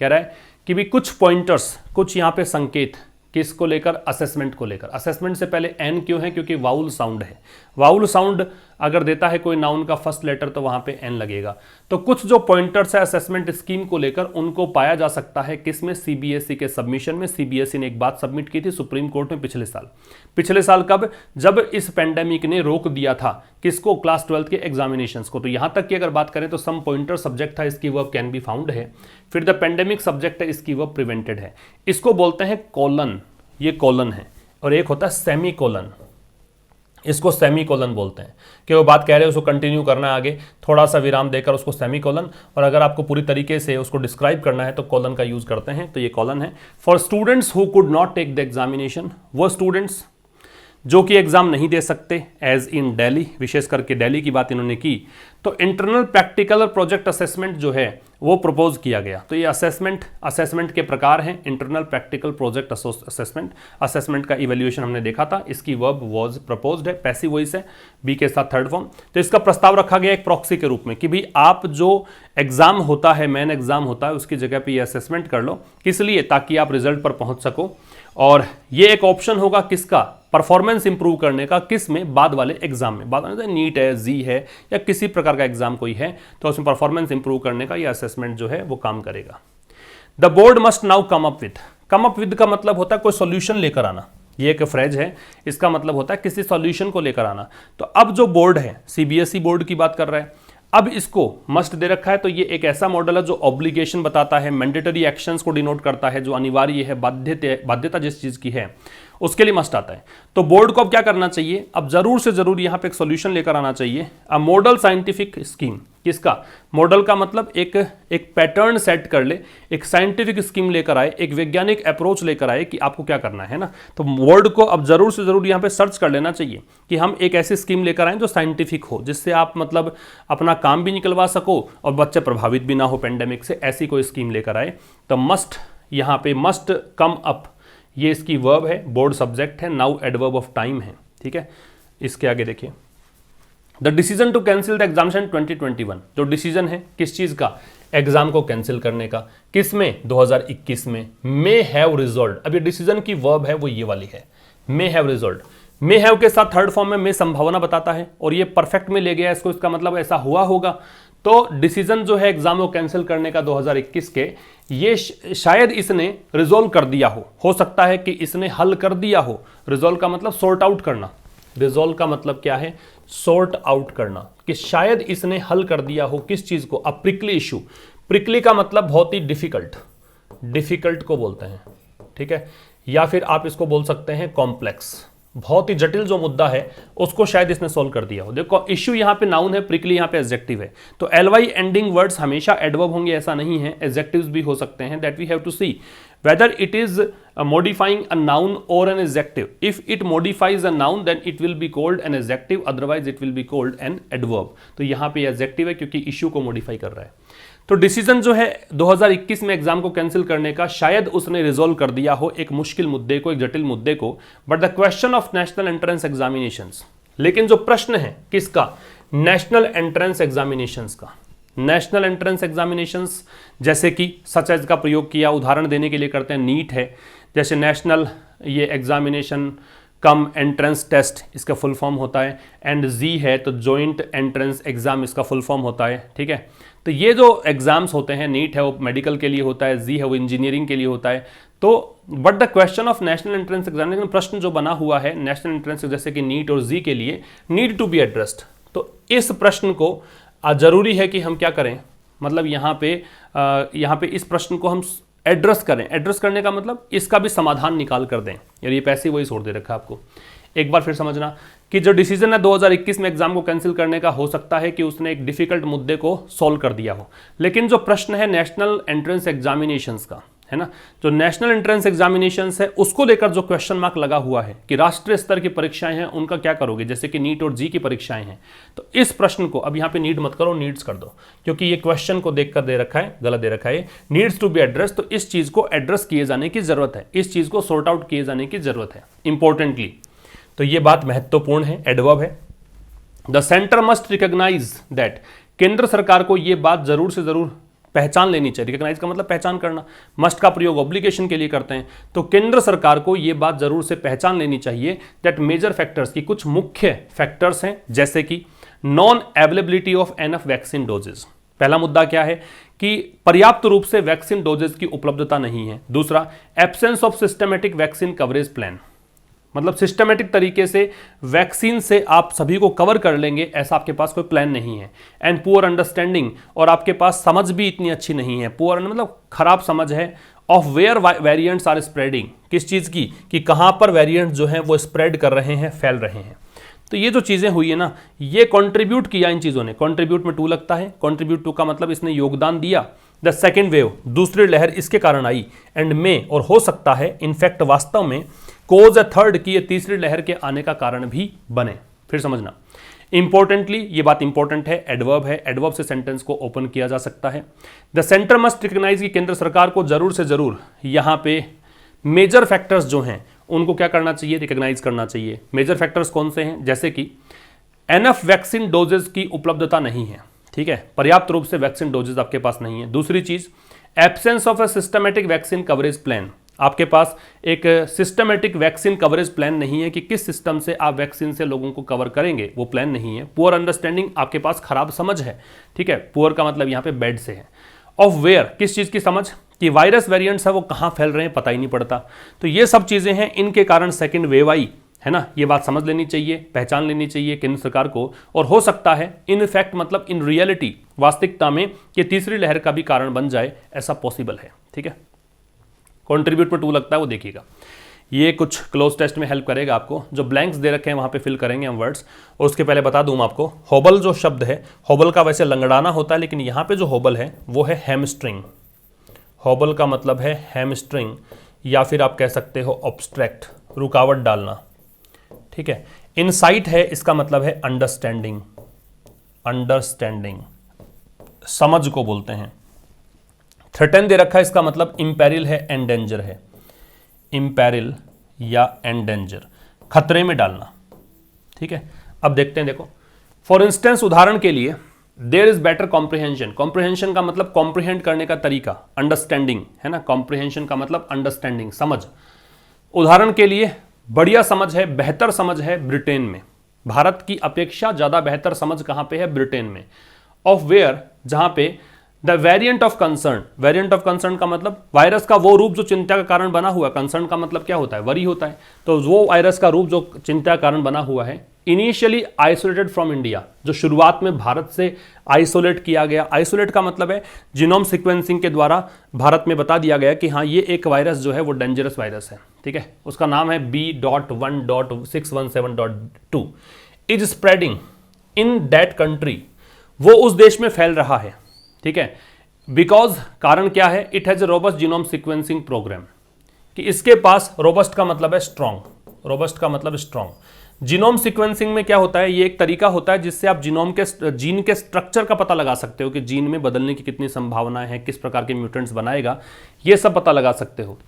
कह रहा है कि भी कुछ पॉइंटर्स, कुछ यहाँ पे संकेत किसको लेकर, असेसमेंट को लेकर। असेसमेंट से पहले एन क्यों है, क्योंकि वाउल साउंड है। वाउल साउंड अगर देता है कोई नाउन का फर्स्ट लेटर तो वहां पे एन लगेगा। तो कुछ जो पॉइंटर्स है असेसमेंट स्कीम को लेकर, उनको पाया जा सकता है किसमें, सीबीएसई के सबमिशन में। सीबीएसई ने एक बात सबमिट की थी सुप्रीम कोर्ट में पिछले साल कब, जब इस पेंडेमिक ने रोक दिया था किसको, क्लास 12 के एग्जामिनेशंस को। तो यहां तक की अगर बात करें तो सम पॉइंटर सब्जेक्ट था, इसकी वर्ब कैन बी फाउंड है। फिर द पेंडेमिक सब्जेक्ट है, इसकी वर्ब प्रिवेंटेड है। इसको बोलते हैं कॉलन, ये कॉलन है। और एक होता है सेमी कॉलन, इसको सेमी कॉलन बोलते हैं कि वो बात कह रहे हैं उसको कंटिन्यू करना है आगे, थोड़ा सा विराम देकर उसको सेमी कॉलन, और अगर आपको पूरी तरीके से उसको डिस्क्राइब करना है तो कॉलन का यूज करते हैं। तो ये कॉलन है। For students who could not take the examination, वो स्टूडेंट्स जो कि एग्जाम नहीं दे सकते, एज इन दिल्ली, विशेष करके दिल्ली की बात इन्होंने की, तो इंटरनल प्रैक्टिकल और प्रोजेक्ट असेसमेंट जो है वो प्रपोज किया गया। तो ये असेसमेंट के प्रकार हैं, internal practical project assessment. Assessment का इवैल्यूएशन हमने देखा था, इसकी वर्ब वाज प्रपोज्ड है, पैसिव वॉइस है, बी के साथ थर्ड फॉर्म। तो इसका प्रस्ताव रखा गया एक प्रॉक्सी के रूप में कि भाई आप जो एग्जाम होता है, मेन एग्जाम होता है, उसकी जगह पे ये असेसमेंट कर लो। किस लिए, ताकि आप रिजल्ट पर पहुंच सको। और ये एक ऑप्शन होगा किसका, परफॉर्मेंस इंप्रूव करने का, किस में, बाद वाले एग्जाम में। बाद वाले नीट है, जी है, या किसी प्रकार का एग्जाम कोई है, तो उसमें परफॉर्मेंस इंप्रूव करने का ये असेसमेंट जो है वो काम करेगा। The board must now come up with का मतलब होता है कोई सॉल्यूशन लेकर आना। ये एक फ्रेज है, इसका मतलब होता है किसी सॉल्यूशन को लेकर आना। तो अब जो बोर्ड है, सीबीएसई बोर्ड की बात कर रहा है, अब इसको मस्ट दे रखा है। तो ये एक ऐसा मॉडल है जो ऑब्लिगेशन बताता है, मैंडेटरी एक्शंस को डिनोट करता है, जो अनिवार्य है, बाध्यता जिस चीज की है उसके लिए मस्ट आता है। तो बोर्ड को अब क्या करना चाहिए, अब जरूर से जरूर यहां पे एक सॉल्यूशन लेकर आना चाहिए। अ मॉडल साइंटिफिक स्कीम, किसका, मॉडल का मतलब एक पैटर्न सेट कर ले, एक साइंटिफिक स्कीम लेकर आए, एक वैज्ञानिक अप्रोच लेकर आए कि आपको क्या करना है ना। तो बोर्ड को अब जरूर से जरूर यहां पे सर्च कर लेना चाहिए कि हम एक ऐसी स्कीम लेकर आए जो साइंटिफिक हो, जिससे आप मतलब अपना काम भी निकलवा सको और बच्चे प्रभावित भी ना हो पेंडेमिक से, ऐसी कोई स्कीम लेकर आए। तो मस्ट, यहां पे मस्ट कम अप, ये इसकी वर्ब है, बोर्ड सब्जेक्ट है, नाउ एडवर्ब ऑफ टाइम है। ठीक है, इसके आगे देखिए, the decision to cancel the examination 2021, जो डिसीजन है किस चीज का, एग्जाम को कैंसिल करने का, किस में, 2021 में, मे हैव रिजॉल्व। अब ये डिसीजन की वर्ब है वो ये वाली है, may have resolve. May have के साथ थर्ड फॉर्म में मे संभावना बताता है, और ये परफेक्ट में ले गया इसको, इसका मतलब ऐसा हुआ होगा। तो डिसीजन जो है एग्जाम को कैंसिल करने का 2021 के, ये शायद इसने रिजोल्व कर दिया हो सकता है कि इसने हल कर दिया हो। रिजोल्व का मतलब सॉर्ट आउट करना, रिजोल्व का मतलब क्या है, सॉर्ट आउट करना, कि शायद इसने हल कर दिया हो किस चीज को, अ प्रिकली इशू। प्रिकली का मतलब बहुत ही डिफिकल्ट को बोलते हैं, ठीक है, या फिर आप इसको बोल सकते हैं कॉम्प्लेक्स, बहुत ही जटिल जो मुद्दा है उसको शायद इसने सॉल्व कर दिया हो। देखो इश्यू यहां पे नाउन है, प्रिकली यहां पे एडजेक्टिव है। तो एलवाई एंडिंग वर्ड्स हमेशा एडवर्ब होंगे ऐसा नहीं है, एडजेक्टिव्स भी हो सकते हैं। That we have to see whether it is modifying a noun or an adjective. If it modifies a noun then it will be called an adjective, otherwise it will be called an adverb. तो यहाँ पे adjective है क्योंकि issue को modify कर रहा है। तो डिसीजन जो है 2021 में एग्जाम को कैंसिल करने का, शायद उसने रिजोल्व कर दिया हो एक मुश्किल मुद्दे को, एक जटिल मुद्दे को। But the question of national entrance examinations, लेकिन जो प्रश्न है किसका, नेशनल एंट्रेंस एग्जामिनेशंस का। नेशनल एंट्रेंस एग्जामिनेशंस जैसे कि सच एज का प्रयोग किया, उदाहरण देने के लिए करते हैं, नीट है, जैसे नेशनल ये एग्जामिनेशन कम एंट्रेंस टेस्ट इसका फुल फॉर्म होता है, एंड जी है तो जॉइंट एंट्रेंस एग्जाम इसका फुल फॉर्म होता है। ठीक है, तो ये जो एग्जाम्स होते हैं, नीट है वो मेडिकल के लिए होता है, जी है वो इंजीनियरिंग के लिए होता है। तो but the question of national entrance examination, प्रश्न जो बना हुआ है नेशनल एंट्रेंस जैसे कि नीट और जी के लिए, नीड टू बी एड्रेस्ड। तो इस प्रश्न को जरूरी है कि हम क्या करें, मतलब यहाँ पे इस प्रश्न को हम एड्रेस करें। एड्रेस करने का मतलब इसका भी समाधान निकाल कर दें, यार ये पैसे वही छोड़ दे रखा है आपको। एक बार फिर समझना कि जो डिसीजन है 2021 में एग्जाम को कैंसिल करने का, हो सकता है कि उसने एक डिफिकल्ट मुद्दे को सॉल्व कर दिया हो, लेकिन जो प्रश्न है नेशनल एंट्रेंस एग्जामिनेशंस का है ना, जो नेशनल एंट्रेंस एग्जामिनेशंस है उसको लेकर जो क्वेश्चन मार्क लगा हुआ है कि राष्ट्रीय स्तर की परीक्षाएं हैं उनका क्या करोगे, जैसे कि नीट और जी की परीक्षाएं हैं, तो इस प्रश्न को अब यहाँ पे नीट मत करो, नीड्स कर दो, क्योंकि ये क्वेश्चन को देखकर दे रखा है, गलत दे रखा है, नीड्स टू बी एड्रेस, तो इस चीज को एड्रेस किए जाने की जरूरत है, इस चीज को सॉर्ट आउट किए जाने की जरूरत है इंपॉर्टेंटली। तो ये बात महत्वपूर्ण है, एडवर्ब है। The centre must recognize that, केंद्र सरकार को यह बात जरूर से जरूर पहचान लेनी चाहिए। रिकॉग्नाइज का मतलब पहचान करना, मस्ट का प्रयोग ऑब्लिगेशन के लिए करते हैं, तो केंद्र सरकार को यह बात जरूर से पहचान लेनी चाहिए दैट मेजर फैक्टर्स की कुछ मुख्य फैक्टर्स हैं, जैसे कि non availability of enough vaccine doses. पहला मुद्दा क्या है कि पर्याप्त रूप से वैक्सीन डोजेस की उपलब्धता नहीं है। दूसरा, absence of systematic vaccine coverage plan, मतलब सिस्टमेटिक तरीके से वैक्सीन से आप सभी को कवर कर लेंगे ऐसा आपके पास कोई प्लान नहीं है। एंड पुअर अंडरस्टैंडिंग, और आपके पास समझ भी इतनी अच्छी नहीं है, पुअर मतलब खराब समझ है, of where variants are spreading, किस चीज़ की, कि कहाँ पर वेरिएंट्स जो हैं वो स्प्रेड कर रहे हैं, फैल रहे हैं। तो ये जो चीज़ें हुई है ना, ये कंट्रीब्यूट किया इन चीज़ों ने, कंट्रीब्यूट में टू लगता है, कंट्रीब्यूट टू का मतलब इसने योगदान दिया। द सेकेंड वेव, दूसरी लहर इसके कारण आई, एंड में, और हो सकता है, इनफैक्ट वास्तव में, कोज अ थर्ड, की ये तीसरी लहर के आने का कारण भी बने। फिर समझना इंपॉर्टेंटली, ये बात इंपॉर्टेंट है, एडवर्ब है, एडवर्ब से सेंटेंस को ओपन किया जा सकता है। द सेंटर मस्ट रिकॉग्नाइज, की केंद्र सरकार को जरूर से जरूर यहाँ पे मेजर फैक्टर्स जो हैं उनको क्या करना चाहिए, रिकॉग्नाइज करना चाहिए। मेजर फैक्टर्स कौन से हैं, जैसे कि एनफ वैक्सीन डोजेस की उपलब्धता नहीं है, ठीक है, पर्याप्त रूप से वैक्सीन डोजेस आपके पास नहीं है। दूसरी चीज, absence of a systematic vaccine coverage plan, आपके पास एक सिस्टमेटिक वैक्सीन कवरेज प्लान नहीं है कि किस सिस्टम से आप वैक्सीन से लोगों को कवर करेंगे, वो प्लान नहीं है। पुअर अंडरस्टैंडिंग, आपके पास खराब समझ है, ठीक है, पुअर का मतलब यहाँ पे बेड से है। ऑफ वेयर, किस चीज़ की समझ, कि वायरस वेरिएंट्स है वो कहाँ फैल रहे हैं पता ही नहीं पड़ता। तो ये सब चीज़ें हैं, इनके कारण सेकेंड वेव आई, है ना, ये बात समझ लेनी चाहिए, पहचान लेनी चाहिए केंद्र सरकार को। और हो सकता है इन फैक्ट, मतलब इन रियलिटी, वास्तविकता में, कि तीसरी लहर का भी कारण बन जाए, ऐसा पॉसिबल है, ठीक है। कंट्रीब्यूट में टू लगता है, वो देखिएगा, ये कुछ क्लोज टेस्ट में हेल्प करेगा आपको। जो ब्लैंक्स दे रखे हैं वहाँ पे फिल करेंगे हम वर्ड्स। और उसके पहले बता दूँ आपको, होबल जो शब्द है, होबल का वैसे लंगड़ाना होता है, लेकिन यहाँ पे जो होबल है वो है हैमस्ट्रिंग। होबल का मतलब है हैमस्ट्रिंग, या फिर आप कह सकते हो ऑब्स्ट्रैक्ट, रुकावट डालना, ठीक है। इनसाइट है, इसका मतलब है अंडरस्टैंडिंग, अंडरस्टैंडिंग, समझ को बोलते हैं। थ्रेटन दे रखा है, इसका मतलब इम्पेरिल है, एंडेंजर है, इम्पेरिल या एंडेंजर, खतरे में डालना, ठीक है। अब देखते हैं, देखो फॉर इंस्टेंस, उदाहरण के लिए, there is better comprehension, comprehension का मतलब कॉम्प्रिहेंड करने का तरीका, अंडरस्टैंडिंग है ना, कॉम्प्रिहेंशन का मतलब अंडरस्टैंडिंग, समझ। उदाहरण के लिए, बढ़िया समझ है, बेहतर समझ है ब्रिटेन में, भारत की अपेक्षा ज्यादा बेहतर समझ कहां पे है, ब्रिटेन में। ऑफ वेयर, जहां पे the variant of concern, variant of concern का मतलब वायरस का वो रूप जो चिंता का कारण बना हुआ, कंसर्न का मतलब क्या होता है, वरी होता है, तो वो वायरस का रूप जो चिंता का कारण बना हुआ है, इनिशियली आइसोलेटेड फ्रॉम इंडिया, जो शुरुआत में भारत से आइसोलेट किया गया। आइसोलेट का मतलब है जीनोम सीक्वेंसिंग के द्वारा भारत में बता दिया गया कि हाँ ये एक वायरस जो है वो डेंजरस वायरस है, ठीक है, उसका नाम है B.1.617.2, is spreading in that country, वो उस देश में फैल रहा है, ठीक है। बिकॉज, कारण क्या है, it has a robust genome sequencing program, कि इसके पास, रोबस्ट का मतलब है स्ट्रॉन्ग, रोबस्ट का मतलब स्ट्रॉन्ग। जीनोम सीक्वेंसिंग में क्या होता है, ये एक तरीका होता है जिससे आप जीनोम के, जीन के स्ट्रक्चर का पता लगा सकते हो कि जीन में बदलने की कितनी संभावनाएं हैं, किस प्रकार के म्यूटेंट्स बनाएगा, ये सब पता लगा सकते हो।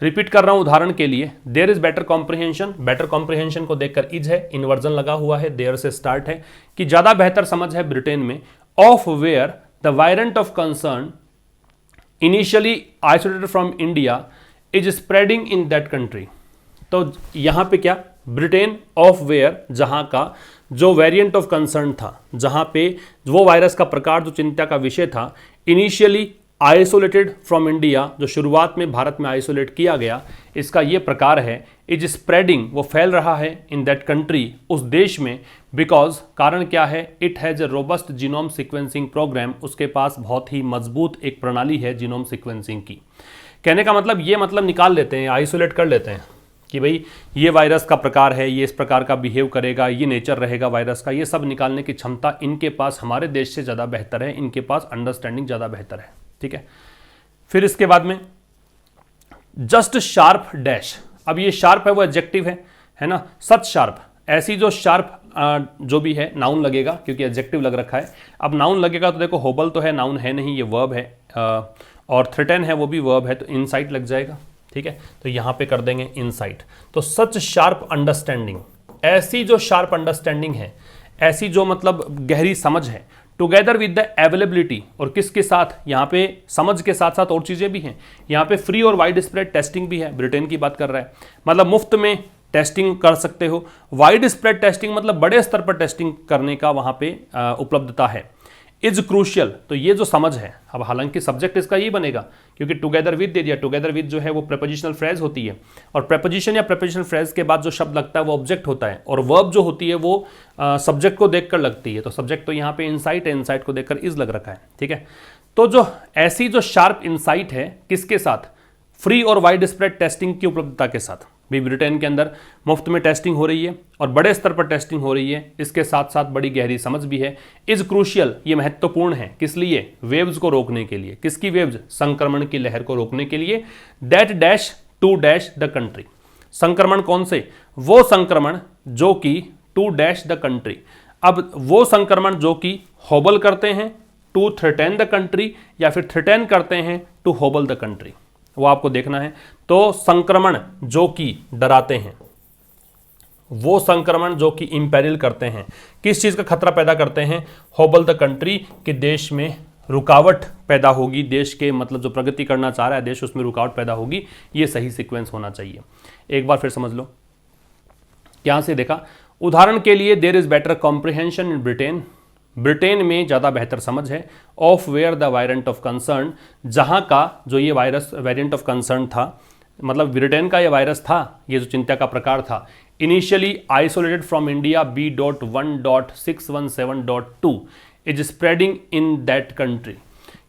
रिपीट कर रहा हूं, उदाहरण के लिए, there is better comprehension, better comprehension को देखकर इज है, इन्वर्जन लगा हुआ है, देयर से स्टार्ट है, कि ज्यादा बेहतर समझ है ब्रिटेन में। Of where the variant of concern initially isolated from India is spreading in that country, तो यहां पे क्या, ब्रिटेन ऑफ वेयर, जहां का जो वेरिएंट ऑफ कंसर्न था, जहां पे वो वायरस का प्रकार जो चिंता का विषय था, इनिशियली आइसोलेटेड फ्रॉम इंडिया, जो शुरुआत में भारत में आइसोलेट किया गया, इसका ये प्रकार है, इज स्प्रेडिंग, वो फैल रहा है, इन दैट कंट्री, उस देश में, बिकॉज, कारण क्या है, it has a robust genome sequencing program, उसके पास बहुत ही मजबूत एक प्रणाली है जीनोम सीक्वेंसिंग की। कहने का मतलब ये मतलब निकाल लेते हैं, आइसोलेट कर लेते हैं कि भाई ये वायरस का प्रकार है, ये इस प्रकार का बिहेव करेगा, ये नेचर रहेगा वायरस का, ये सब निकालने की क्षमता इनके पास हमारे देश से ज़्यादा बेहतर है, इनके पास अंडरस्टैंडिंग ज़्यादा बेहतर है, ठीक है। फिर इसके बाद में जस्ट शार्प डैश, अब ये शार्प है वो एडजेक्टिव है ना, सच शार्प, ऐसी जो शार्प जो भी है नाउन लगेगा क्योंकि एडजेक्टिव लग रखा है। अब नाउन लगेगा तो देखो होबल तो है, नाउन है नहीं, ये वर्ब है, और थ्रेटन है वो भी वर्ब है, तो इनसाइट लग जाएगा। ठीक है, तो यहाँ पे कर देंगे इनसाइट। तो सच शार्प अंडरस्टैंडिंग, ऐसी जो शार्प अंडरस्टैंडिंग है, ऐसी जो मतलब गहरी समझ है, टुगेदर विद द अवेलेबिलिटी, और किसके साथ, यहाँ पे समझ के साथ साथ और चीज़ें भी हैं, यहाँ पे फ्री और वाइड स्प्रेड टेस्टिंग भी है, ब्रिटेन की बात कर रहा है, मतलब मुफ्त में टेस्टिंग कर सकते हो। वाइड स्प्रेड टेस्टिंग मतलब बड़े स्तर पर टेस्टिंग करने का वहाँ पे उपलब्धता है। इज क्रूशियल, तो ये जो समझ है, अब हालांकि सब्जेक्ट इसका ये बनेगा क्योंकि टुगेदर विद दे दिया, टुगेदर विद जो है वो प्रेपोजिशनल फ्रेज होती है, और प्रेपोजिशन या प्रेपोजिशनल फ्रेज के बाद जो शब्द लगता है वो ऑब्जेक्ट होता है, और वर्ब जो होती है वो सब्जेक्ट को देखकर लगती है, तो सब्जेक्ट तो यहाँ पे इनसाइट है, इनसाइट को देखकर इज लग रखा है। ठीक है, तो जो ऐसी जो शार्प इनसाइट है किसके साथ, फ्री और वाइड स्प्रेड टेस्टिंग की उपलब्धता के साथ। भी ब्रिटेन के अंदर मुफ्त में टेस्टिंग हो रही है और बड़े स्तर पर टेस्टिंग हो रही है, इसके साथ साथ बड़ी गहरी समझ भी है। इज क्रूशियल, ये महत्वपूर्ण है, किस लिए, वेव्स को रोकने के लिए। किसकी वेव्स, संक्रमण की लहर को रोकने के लिए। That dash to dash the country, संक्रमण कौन से, वो संक्रमण जो कि टू डैश द कंट्री। अब वो संक्रमण जो कि होबल करते हैं टू थ्रेटन द कंट्री, या फिर थ्रेटन करते हैं टू होबल द कंट्री, वो आपको देखना है। तो संक्रमण जो कि डराते हैं, वो संक्रमण जो कि इंपेरिल करते हैं, किस चीज का खतरा पैदा करते हैं, होबल द कंट्री, के देश में रुकावट पैदा होगी, देश के मतलब जो प्रगति करना चाह रहा है देश उसमें रुकावट पैदा होगी। ये सही सीक्वेंस होना चाहिए। एक बार फिर समझ लो, क्या से देखा, उदाहरण के लिए there is better comprehension in Britain, Britain में ज़्यादा बेहतर समझ है, of where the variant of concern, जहाँ का जो ये वायरस वेरिएंट ऑफ कंसर्न था, मतलब ब्रिटेन का ये वायरस था, ये जो चिंता का प्रकार था, initially isolated from India B.1.617.2 is spreading in that country.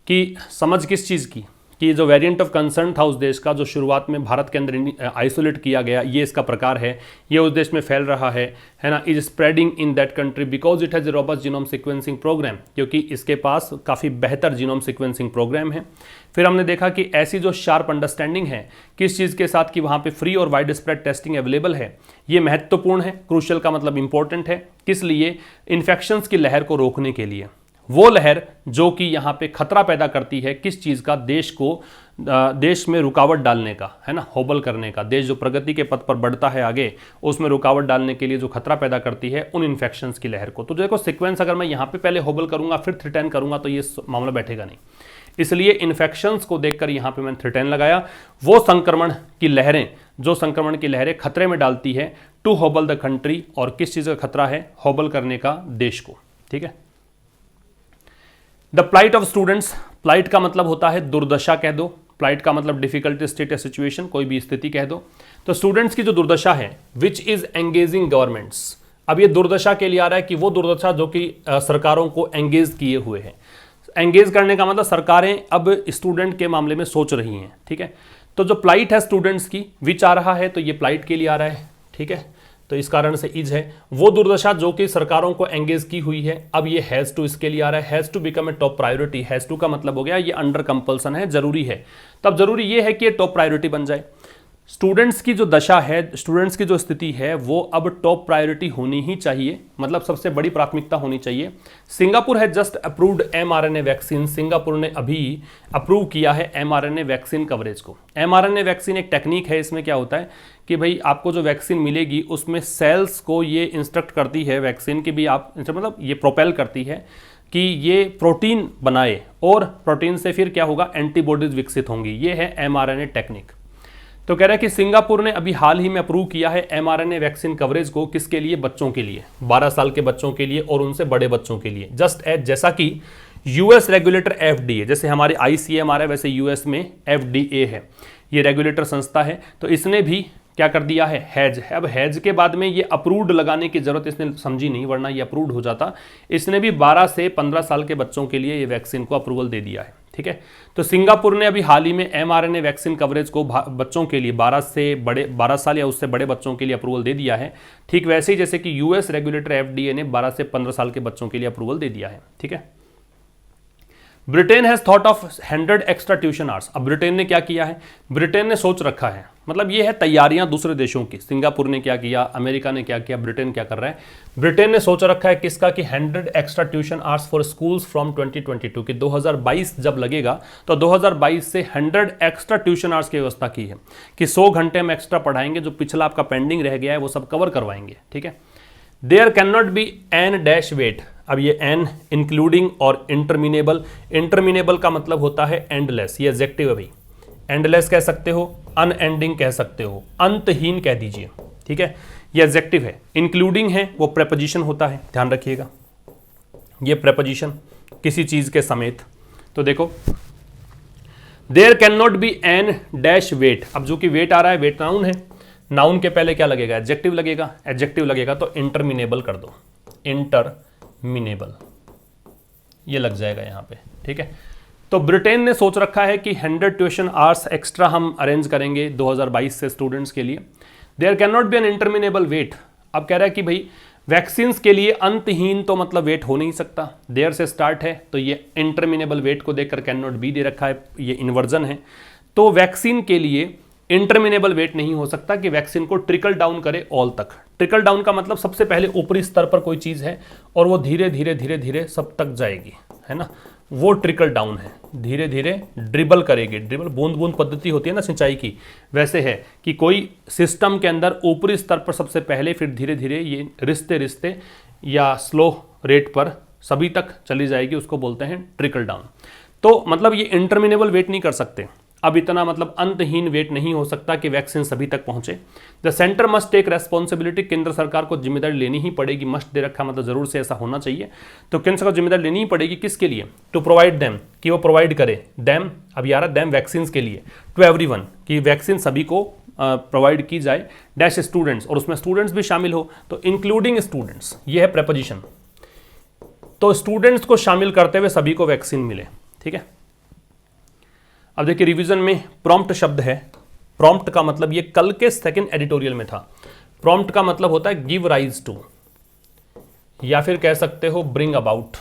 कि समझ किस चीज़ की, कि जो वेरिएंट ऑफ कंसर्न था उस देश का, जो शुरुआत में भारत के अंदर आइसोलेट किया गया, ये इसका प्रकार है, ये उस देश में फैल रहा है ना। Is spreading in that country because it has a robust genome sequencing program, क्योंकि इसके पास काफ़ी बेहतर जीनोम सीक्वेंसिंग प्रोग्राम है। फिर हमने देखा कि ऐसी जो शार्प अंडरस्टैंडिंग है किस चीज़ के साथ, कि वहाँ पे फ्री और वाइड स्प्रेड टेस्टिंग अवेलेबल है, ये महत्वपूर्ण है। क्रूशियल का मतलब इंपॉर्टेंट है, किस लिए, इन्फेक्शंस की लहर को रोकने के लिए, वो लहर जो कि यहाँ पे खतरा पैदा करती है, किस चीज़ का, देश को देश में रुकावट डालने का, है ना, होबल करने का। देश जो प्रगति के पथ पर बढ़ता है आगे, उसमें रुकावट डालने के लिए जो खतरा पैदा करती है उन इन्फेक्शंस की लहर को। तो देखो सीक्वेंस, अगर मैं यहाँ पे पहले होबल करूँगा फिर थ्रेटन करूँगा तो ये मामला बैठेगा नहीं, इसलिए इन्फेक्शंस को देखकर यहाँ पे मैंने थ्रेटन लगाया। वो संक्रमण की लहरें, जो संक्रमण की लहरें खतरे में डालती है, टू होबल द कंट्री, और किस चीज़ का खतरा है, होबल करने का देश को। ठीक है, the plight of students, plight का मतलब होता है दुर्दशा कह दो, प्लाइट का मतलब डिफिकल्टी स्टेट या सिचुएशन, कोई भी स्थिति कह दो। तो स्टूडेंट्स की जो दुर्दशा है, विच इज एंगेजिंग गवर्नमेंट्स, अब ये दुर्दशा के लिए आ रहा है कि वो दुर्दशा जो कि सरकारों को एंगेज किए हुए है। एंगेज करने का मतलब सरकारें अब स्टूडेंट के मामले में सोच रही हैं। ठीक है, तो जो प्लाइट है स्टूडेंट्स की, विच आ रहा है तो ये प्लाइट के लिए आ रहा है। ठीक है, तो इस कारण से इज है, वो दुर्दशा जो कि सरकारों को एंगेज की हुई है। अब ये हैज़ टू इसके लिए आ रहा है, has to become a top priority. Has to का मतलब हो गया ये अंडर कंपल्सन है, जरूरी है। तब जरूरी ये है कि ये टॉप प्रायोरिटी बन जाए। स्टूडेंट्स की जो दशा है, स्टूडेंट्स की जो स्थिति है, वो अब टॉप प्रायोरिटी होनी ही चाहिए, मतलब सबसे बड़ी प्राथमिकता होनी चाहिए। सिंगापुर है just approved mRNA vaccine, Singapore ने अभी अप्रूव किया है mRNA वैक्सीन कवरेज को। mRNA वैक्सीन एक टेक्निक है, इसमें क्या होता है कि भाई आपको जो वैक्सीन मिलेगी उसमें सेल्स को ये इंस्ट्रक्ट करती है वैक्सीन की भी, आप मतलब ये प्रोपेल करती है कि ये प्रोटीन बनाए, और प्रोटीन से फिर क्या होगा, एंटीबॉडीज विकसित होंगी। ये है mRNA टेक्निक। तो कह रहा है कि सिंगापुर ने अभी हाल ही में अप्रूव किया है mRNA वैक्सीन कवरेज को, किसके लिए, बच्चों के लिए, 12 साल के बच्चों के लिए और उनसे बड़े बच्चों के लिए। जस्ट एज जैसा कि यूएस रेगुलेटर FDA, जैसे हमारे ICMR है वैसे यूएस में FDA है, ये रेगुलेटर संस्था है। तो इसने भी क्या कर दिया है, हैज है। अब हैज के बाद में ये अप्रूव्ड लगाने की जरूरत इसने समझी नहीं, वरना ये अप्रूव्ड हो जाता। इसने भी 12 से 15 साल के बच्चों के लिए ये वैक्सीन को अप्रूवल दे दिया है। ठीक है, तो सिंगापुर ने अभी हाल ही में mRNA वैक्सीन कवरेज को बच्चों के लिए 12 साल या उससे बड़े बच्चों के लिए अप्रूवल दे दिया है। ठीक वैसे ही जैसे कि यूएस रेगुलेटर FDA ने 12 से 15 साल के बच्चों के लिए अप्रूवल दे दिया है। ठीक है, Britain has thought of 100 extra tuition hours. अब ब्रिटेन ने क्या किया है, ब्रिटेन ने सोच रखा है, मतलब ये है तैयारियां दूसरे देशों की, सिंगापुर ने क्या किया, अमेरिका ने क्या किया, ब्रिटेन क्या कर रहा है, ब्रिटेन ने सोच रखा है किसका कि 100 extra tuition hours for schools from 2022 कि 2022 जब लगेगा तो 2022 से 100 एक्स्ट्रा ट्यूशन आवर्स की व्यवस्था की है कि 100 घंटे में एक्स्ट्रा पढ़ाएंगे, जो पिछला आपका पेंडिंग रह गया है वो सब कवर करवाएंगे, ठीक है। There can not be an dash wait. अब ये एन इंक्लूडिंग और इंटरमिनेबल, इंटरमिनेबल का मतलब होता है एंडलेस, ये एडजेक्टिव है भाई, एंडलेस कह सकते हो, अनएंडिंग कह सकते हो, अंतहीन कह दीजिए, ठीक है, ये एडजेक्टिव है। इंक्लूडिंग है वो प्रेपोजिशन होता है, ध्यान रखिएगा, ये प्रेपोजिशन किसी चीज के समेत। तो देखो there can not be an dash wait. अब जो कि वेट आ रहा है, वेट नाउन है, नाउन के पहले क्या लगेगा, एडजेक्टिव लगेगा, एडजेक्टिव लगेगा तो इंटरमिनेबल कर दो, इंटरमिनेबल ये लग जाएगा यहां पे, ठीक है। तो ब्रिटेन ने सोच रखा है कि 100 ट्यूशन आवर्स एक्स्ट्रा हम अरेंज करेंगे 2022 से स्टूडेंट्स के लिए। There can not be an interminable wait. अब कह रहा है कि भाई वैक्सीन्स के लिए अंतहीन तो मतलब वेट हो नहीं सकता, देयर से स्टार्ट है तो ये इंटरमिनेबल वेट को देखकर कैन नॉट बी दे रखा है, ये इन्वर्जन है। तो वैक्सीन के लिए इंटरमिनेबल वेट नहीं हो सकता कि वैक्सीन को ट्रिकल डाउन करे ऑल तक। ट्रिकल डाउन का मतलब सबसे पहले ऊपरी स्तर पर कोई चीज है और वो धीरे धीरे धीरे धीरे सब तक जाएगी, है ना, वो ट्रिकल डाउन है, धीरे धीरे ड्रिबल करेगी। ड्रिबल बूंद बूंद पद्धति होती है ना सिंचाई की, वैसे है कि कोई सिस्टम के अंदर ऊपरी स्तर पर सबसे पहले, फिर धीरे धीरे ये रिश्ते रिश्ते या स्लो रेट पर सभी तक चली जाएगी, उसको बोलते हैं ट्रिकल डाउन। तो मतलब ये इंटरमिनेबल वेट नहीं कर सकते, अब इतना मतलब अंतहीन वेट नहीं हो सकता कि वैक्सीन सभी तक पहुंचे। The centre must take responsibility, केंद्र सरकार को जिम्मेदारी लेनी ही पड़ेगी, मस्ट दे रखा मतलब जरूर से ऐसा होना चाहिए, तो केंद्र सरकार को जिम्मेदारी लेनी ही पड़ेगी किसके लिए, टू प्रोवाइड देम, कि वो प्रोवाइड करे, देम अब यार देम वैक्सीन के लिए, टू एवरीवन कि वैक्सीन सभी को प्रोवाइड की जाए, डैश स्टूडेंट्स, और उसमें स्टूडेंट्स भी शामिल हो, तो इंक्लूडिंग स्टूडेंट्स ये है प्रेपोजिशन, तो स्टूडेंट्स को शामिल करते हुए सभी को वैक्सीन मिले, ठीक है। अब देखिए रिवीजन में प्रॉम्प्ट शब्द है, प्रॉम्प्ट का मतलब ये कल के सेकंड एडिटोरियल में था, प्रॉम्प्ट का मतलब होता है गिव राइज टू, या फिर कह सकते हो ब्रिंग अबाउट,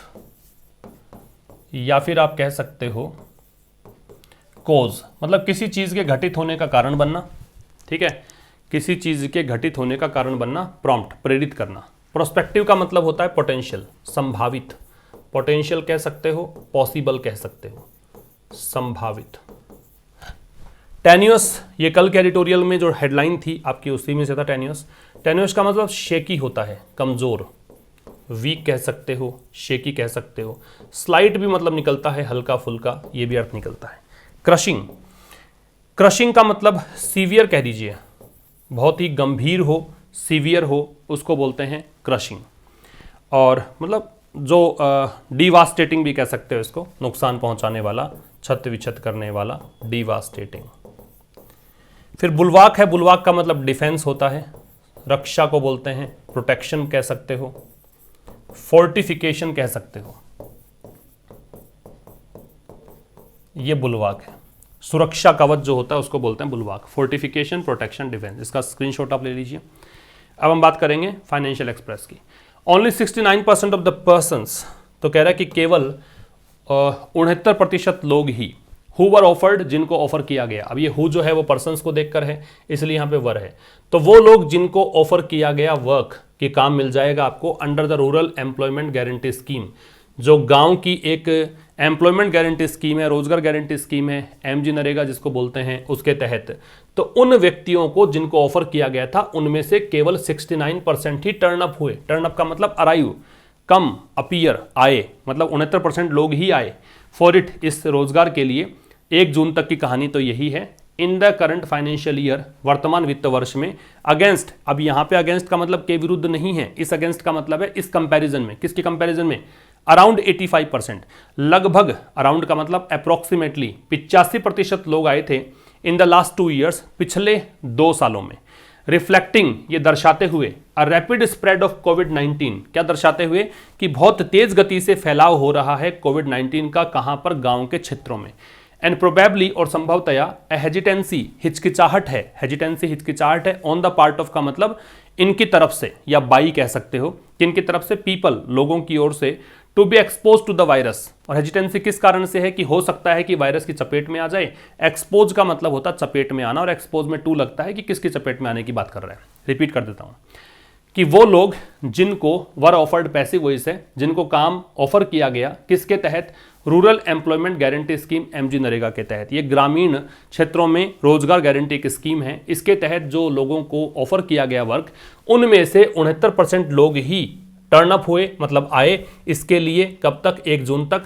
या फिर आप कह सकते हो कोज, मतलब किसी चीज के घटित होने का कारण बनना, ठीक है, किसी चीज के घटित होने का कारण बनना, प्रॉम्प्ट प्रेरित करना। प्रोस्पेक्टिव का मतलब होता है पोटेंशियल, संभावित, पोटेंशियल कह सकते हो, पॉसिबल कह सकते हो, संभावित। टेन्यूअस, ये कल के एडिटोरियल में जो हेडलाइन थी आपकी उसी में से था टेन्यूअस। टेन्यूअस का मतलब शेकी होता है, कमजोर, वीक कह सकते हो, शेकी कह सकते हो। स्लाइट भी मतलब निकलता है हल्का फुल्का, ये भी अर्थ निकलता है। क्रशिंग, क्रशिंग का मतलब सीवियर कह दीजिए, बहुत ही गंभीर हो, सीवियर हो, उसको बोलते हैं क्रशिंग। और मतलब जो डिवास्टेटिंग भी कह सकते हो इसको, नुकसान पहुंचाने वाला, छत विछत करने वाला, डिवास्टेटिंग। फिर बुलवाक है, बुलवाक का मतलब डिफेंस होता है, रक्षा को बोलते हैं, प्रोटेक्शन कह सकते हो, फोर्टिफिकेशन कह सकते हो, ये बुलवाक है। सुरक्षा कवच जो होता है उसको बोलते हैं बुलवाक, फोर्टिफिकेशन, प्रोटेक्शन, डिफेंस। इसका स्क्रीनशॉट आप ले लीजिए। अब हम बात करेंगे फाइनेंशियल एक्सप्रेस की। ओनली 69% ऑफ द पर्सन्स, तो कह रहा है कि केवल 69% लोग ही, हु वर ऑफर्ड, जिनको ऑफर किया गया। अब ये हु जो है वो पर्सन्स को देखकर है, इसलिए यहाँ पे वर है, तो वो लोग जिनको ऑफर किया गया वर्क, कि काम मिल जाएगा आपको under the rural employment guarantee scheme, जो गांव की एक एम्प्लॉयमेंट गारंटी स्कीम है, रोजगार गारंटी स्कीम है, एमजी नरेगा जिसको बोलते हैं, उसके तहत। तो उन व्यक्तियों को जिनको ऑफर किया गया था उनमें से केवल 69% ही टर्न अप हुए। टर्न अप का मतलब अराइव, कम, अपीयर, आए, मतलब 69% लोग ही आए फॉर इट, इस रोजगार के लिए। 1 जून तक की कहानी तो यही है। In the current financial year, वर्तमान वित्त वर्ष में, अगेंस्ट, अब यहां पे अगेंस्ट का मतलब के विरुद्ध नहीं है, इस अगेंस्ट का मतलब है इस कंपैरिजन में, किसके कंपैरिजन में, अराउंड 85%, लगभग, अराउंड का मतलब अप्रोक्सीमेटली 85% लोग आए थे इन द लास्ट 2 ईयर्स, पिछले 2 सालों में। रिफ्लेक्टिंग, ये दर्शाते हुए, अ रैपिड स्प्रेड ऑफ कोविड-19, क्या दर्शाते हुए कि बहुत तेज गति से फैलाव हो रहा है कोविड-19 का, कहां पर, गांव के क्षेत्रों में। एंड प्रोबेबली, और संभवतया, हेजिटेंसी, हिचकिचाहट है, हेजिटेंसी हिचकिचाहट है, ऑन द पार्ट ऑफ का मतलब इनकी तरफ से, या बाई कह सकते हो, किनकी तरफ से, पीपल, लोगों की ओर से, to be expose to the virus. और हेजिटेंसी किस कारण से है कि हो सकता है कि वायरस की चपेट में आ जाए। एक्सपोज का मतलब होता है चपेट में आना, और एक्सपोज में टू लगता है कि किसकी चपेट में आने की बात कर रहे हैं। रिपीट कर देता हूं कि वो लोग जिनको वर ऑफर्ड पैसिव वॉइस है, जिनको काम ऑफर किया गया किसके तहत, rural employment guarantee scheme MG NREGA के तहत। ये ग्रामीण क्षेत्रों में रोजगार गारंटी की स्कीम है। इसके तहत जो लोगों को ऑफर किया गया वर्क, उनमें से 69% लोग ही टर्न अप हुए, मतलब आए इसके लिए। कब तक, 1 जून तक।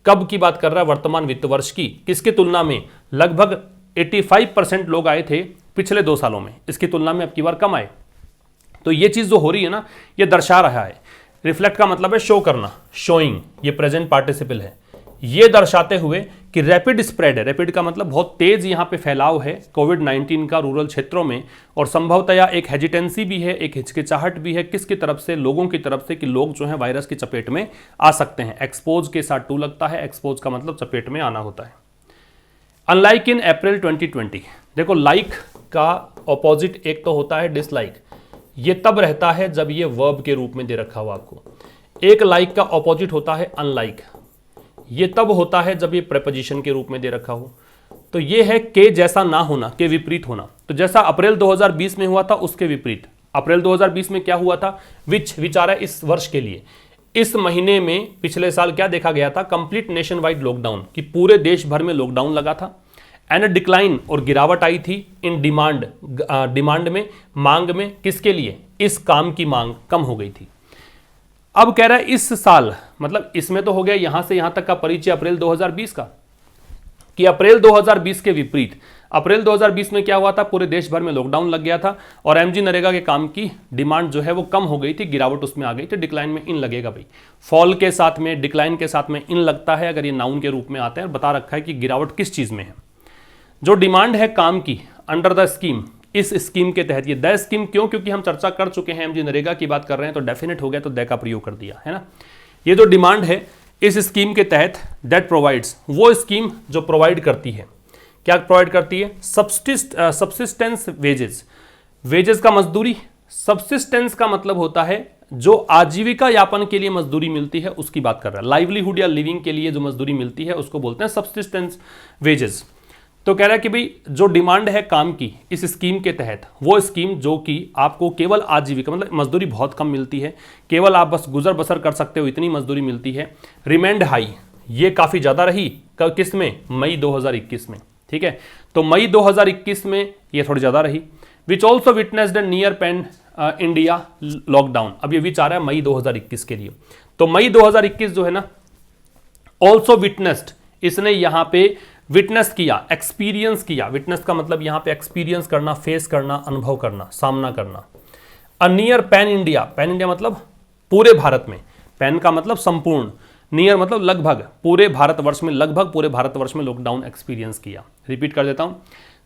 कब की बात कर रहा है, वर्तमान वित्त वर्ष की। किसकी तुलना में, लगभग 85% लोग आए थे पिछले 2 सालों में, इसकी तुलना में अब की बार कम आए। तो ये चीज जो हो रही है ना, ये दर्शा रहा है। रिफ्लेक्ट का मतलब है शो करना, शोइंग, ये प्रेजेंट पार्टिसिपल है। ये दर्शाते हुए कि रैपिड स्प्रेड है, रैपिड का मतलब बहुत तेज यहां पे फैलाव है कोविड-19 का रूरल क्षेत्रों में, और संभवतया एक हेजिटेंसी भी है, एक हिचकिचाहट भी है। किसकी तरफ से, लोगों की तरफ से, कि लोग जो है वायरस की चपेट में आ सकते हैं। एक्सपोज के साथ टू लगता है, एक्सपोज का मतलब चपेट में आना होता है। अनलाइक इन अप्रैल 2020, देखो लाइक का ऑपोजिट एक तो होता है डिसलाइक। ये तब रहता है जब ये वर्ब के रूप में दे रखा हो आपको। एक लाइक का ऑपोजिट होता है अनलाइक, ये तब होता है जब ये प्रेपोजिशन के रूप में दे रखा हो। तो ये है के जैसा ना होना, के विपरीत होना। तो जैसा अप्रैल 2020 में हुआ था उसके विपरीत। अप्रैल 2020 में क्या हुआ था, विच आ रहा है इस वर्ष के लिए। इस महीने में पिछले साल क्या देखा गया था, कंप्लीट नेशन वाइड लॉकडाउन, कि पूरे देश भर में लॉकडाउन लगा था। एंड डिक्लाइन, और गिरावट आई थी इन डिमांड, डिमांड में, मांग में। किसके लिए, इस काम की मांग कम हो गई थी। अब कह रहा है इस साल, मतलब इसमें तो हो गया यहां से यहां तक का परिचय अप्रैल 2020 का, कि अप्रैल 2020 के विपरीत अप्रैल 2020 में क्या हुआ था, पूरे देश भर में लॉकडाउन लग गया था और एमजी नरेगा के काम की डिमांड जो है वो कम हो गई थी, गिरावट उसमें आ गई थी। डिक्लाइन में इन लगेगा भाई, फॉल के साथ में, डिक्लाइन के साथ में इन लगता है अगर ये नाउन के रूप में आता है। बता रखा है कि गिरावट किस चीज में है। जो डिमांड है काम की अंडर द स्कीम, इस स्कीम के तहत। ये द स्कीम क्यों, क्योंकि हम चर्चा कर चुके हैं, एमजी नरेगा की बात कर रहे हैं, तो डेफिनेट हो गया, तो द का प्रयोग कर दिया है ना। ये जो डिमांड है इस स्कीम के तहत, दैट प्रोवाइड्स, वो स्कीम जो प्रोवाइड करती है, क्या प्रोवाइड करती है, सब्सिस्टेंस वेजेस। वेजेस का मजदूरी, सब्सिस्टेंस का मतलब होता है जो आजीविका यापन के लिए मजदूरी मिलती है उसकी बात कर रहा है। लाइवलीहुड या लिविंग के लिए जो मजदूरी मिलती है उसको बोलते हैं सब्सिस्टेंस वेजेस। तो कह रहा है कि भाई जो डिमांड है काम की इस स्कीम के तहत, वो स्कीम जो कि आपको केवल आजीविका, मतलब मजदूरी बहुत कम मिलती है, केवल आप बस गुजर बसर कर सकते हो, इतनी मजदूरी मिलती है। रिमेंड हाई, ये काफ़ी ज़्यादा रही किस में, मई 2021 में। ठीक है, तो मई 2021 में ये थोड़ी ज़्यादा रही। Which also witnessed near pan India lockdown. अब ये विच आ रहा है मई 2021 के लिए। तो मई 2021 जो है ना, ऑल्सो विटनेस्ड, इसने यहाँ पे विटनेस किया, एक्सपीरियंस किया। विटनेस का मतलब यहां पे एक्सपीरियंस करना, फेस करना, अनुभव करना, सामना करना। अ near pan India, pan India मतलब पूरे भारत में, पैन का मतलब संपूर्ण, नियर मतलब लगभग, पूरे भारतवर्ष में, लगभग पूरे भारतवर्ष में लॉकडाउन एक्सपीरियंस किया। रिपीट कर देता हूं,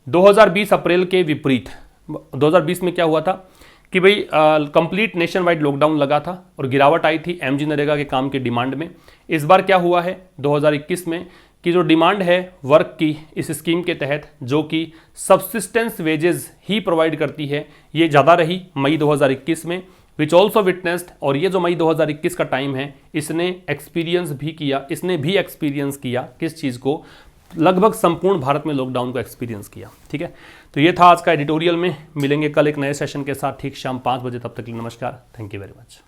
2020 अप्रैल के विपरीत 2020 में क्या हुआ था कि भाई कंप्लीट नेशन वाइड लॉकडाउन लगा था और गिरावट आई थी एमजी नरेगा के काम की डिमांड में। इस बार क्या हुआ है 2021 में कि जो डिमांड है वर्क की इस स्कीम के तहत, जो कि सब्सिस्टेंस वेजेस ही प्रोवाइड करती है, ये ज़्यादा रही मई 2021 में। विच ऑल्सो विटनेस्ड, और ये जो मई 2021 का टाइम है इसने एक्सपीरियंस भी किया, इसने भी एक्सपीरियंस किया किस चीज़ को, लगभग संपूर्ण भारत में लॉकडाउन को एक्सपीरियंस किया। ठीक है, तो ये था आज का एडिटोरियल में। मिलेंगे कल एक नए सेशन के साथ ठीक शाम 5 बजे, तब तक के लिए नमस्कार, थैंक यू वेरी मच।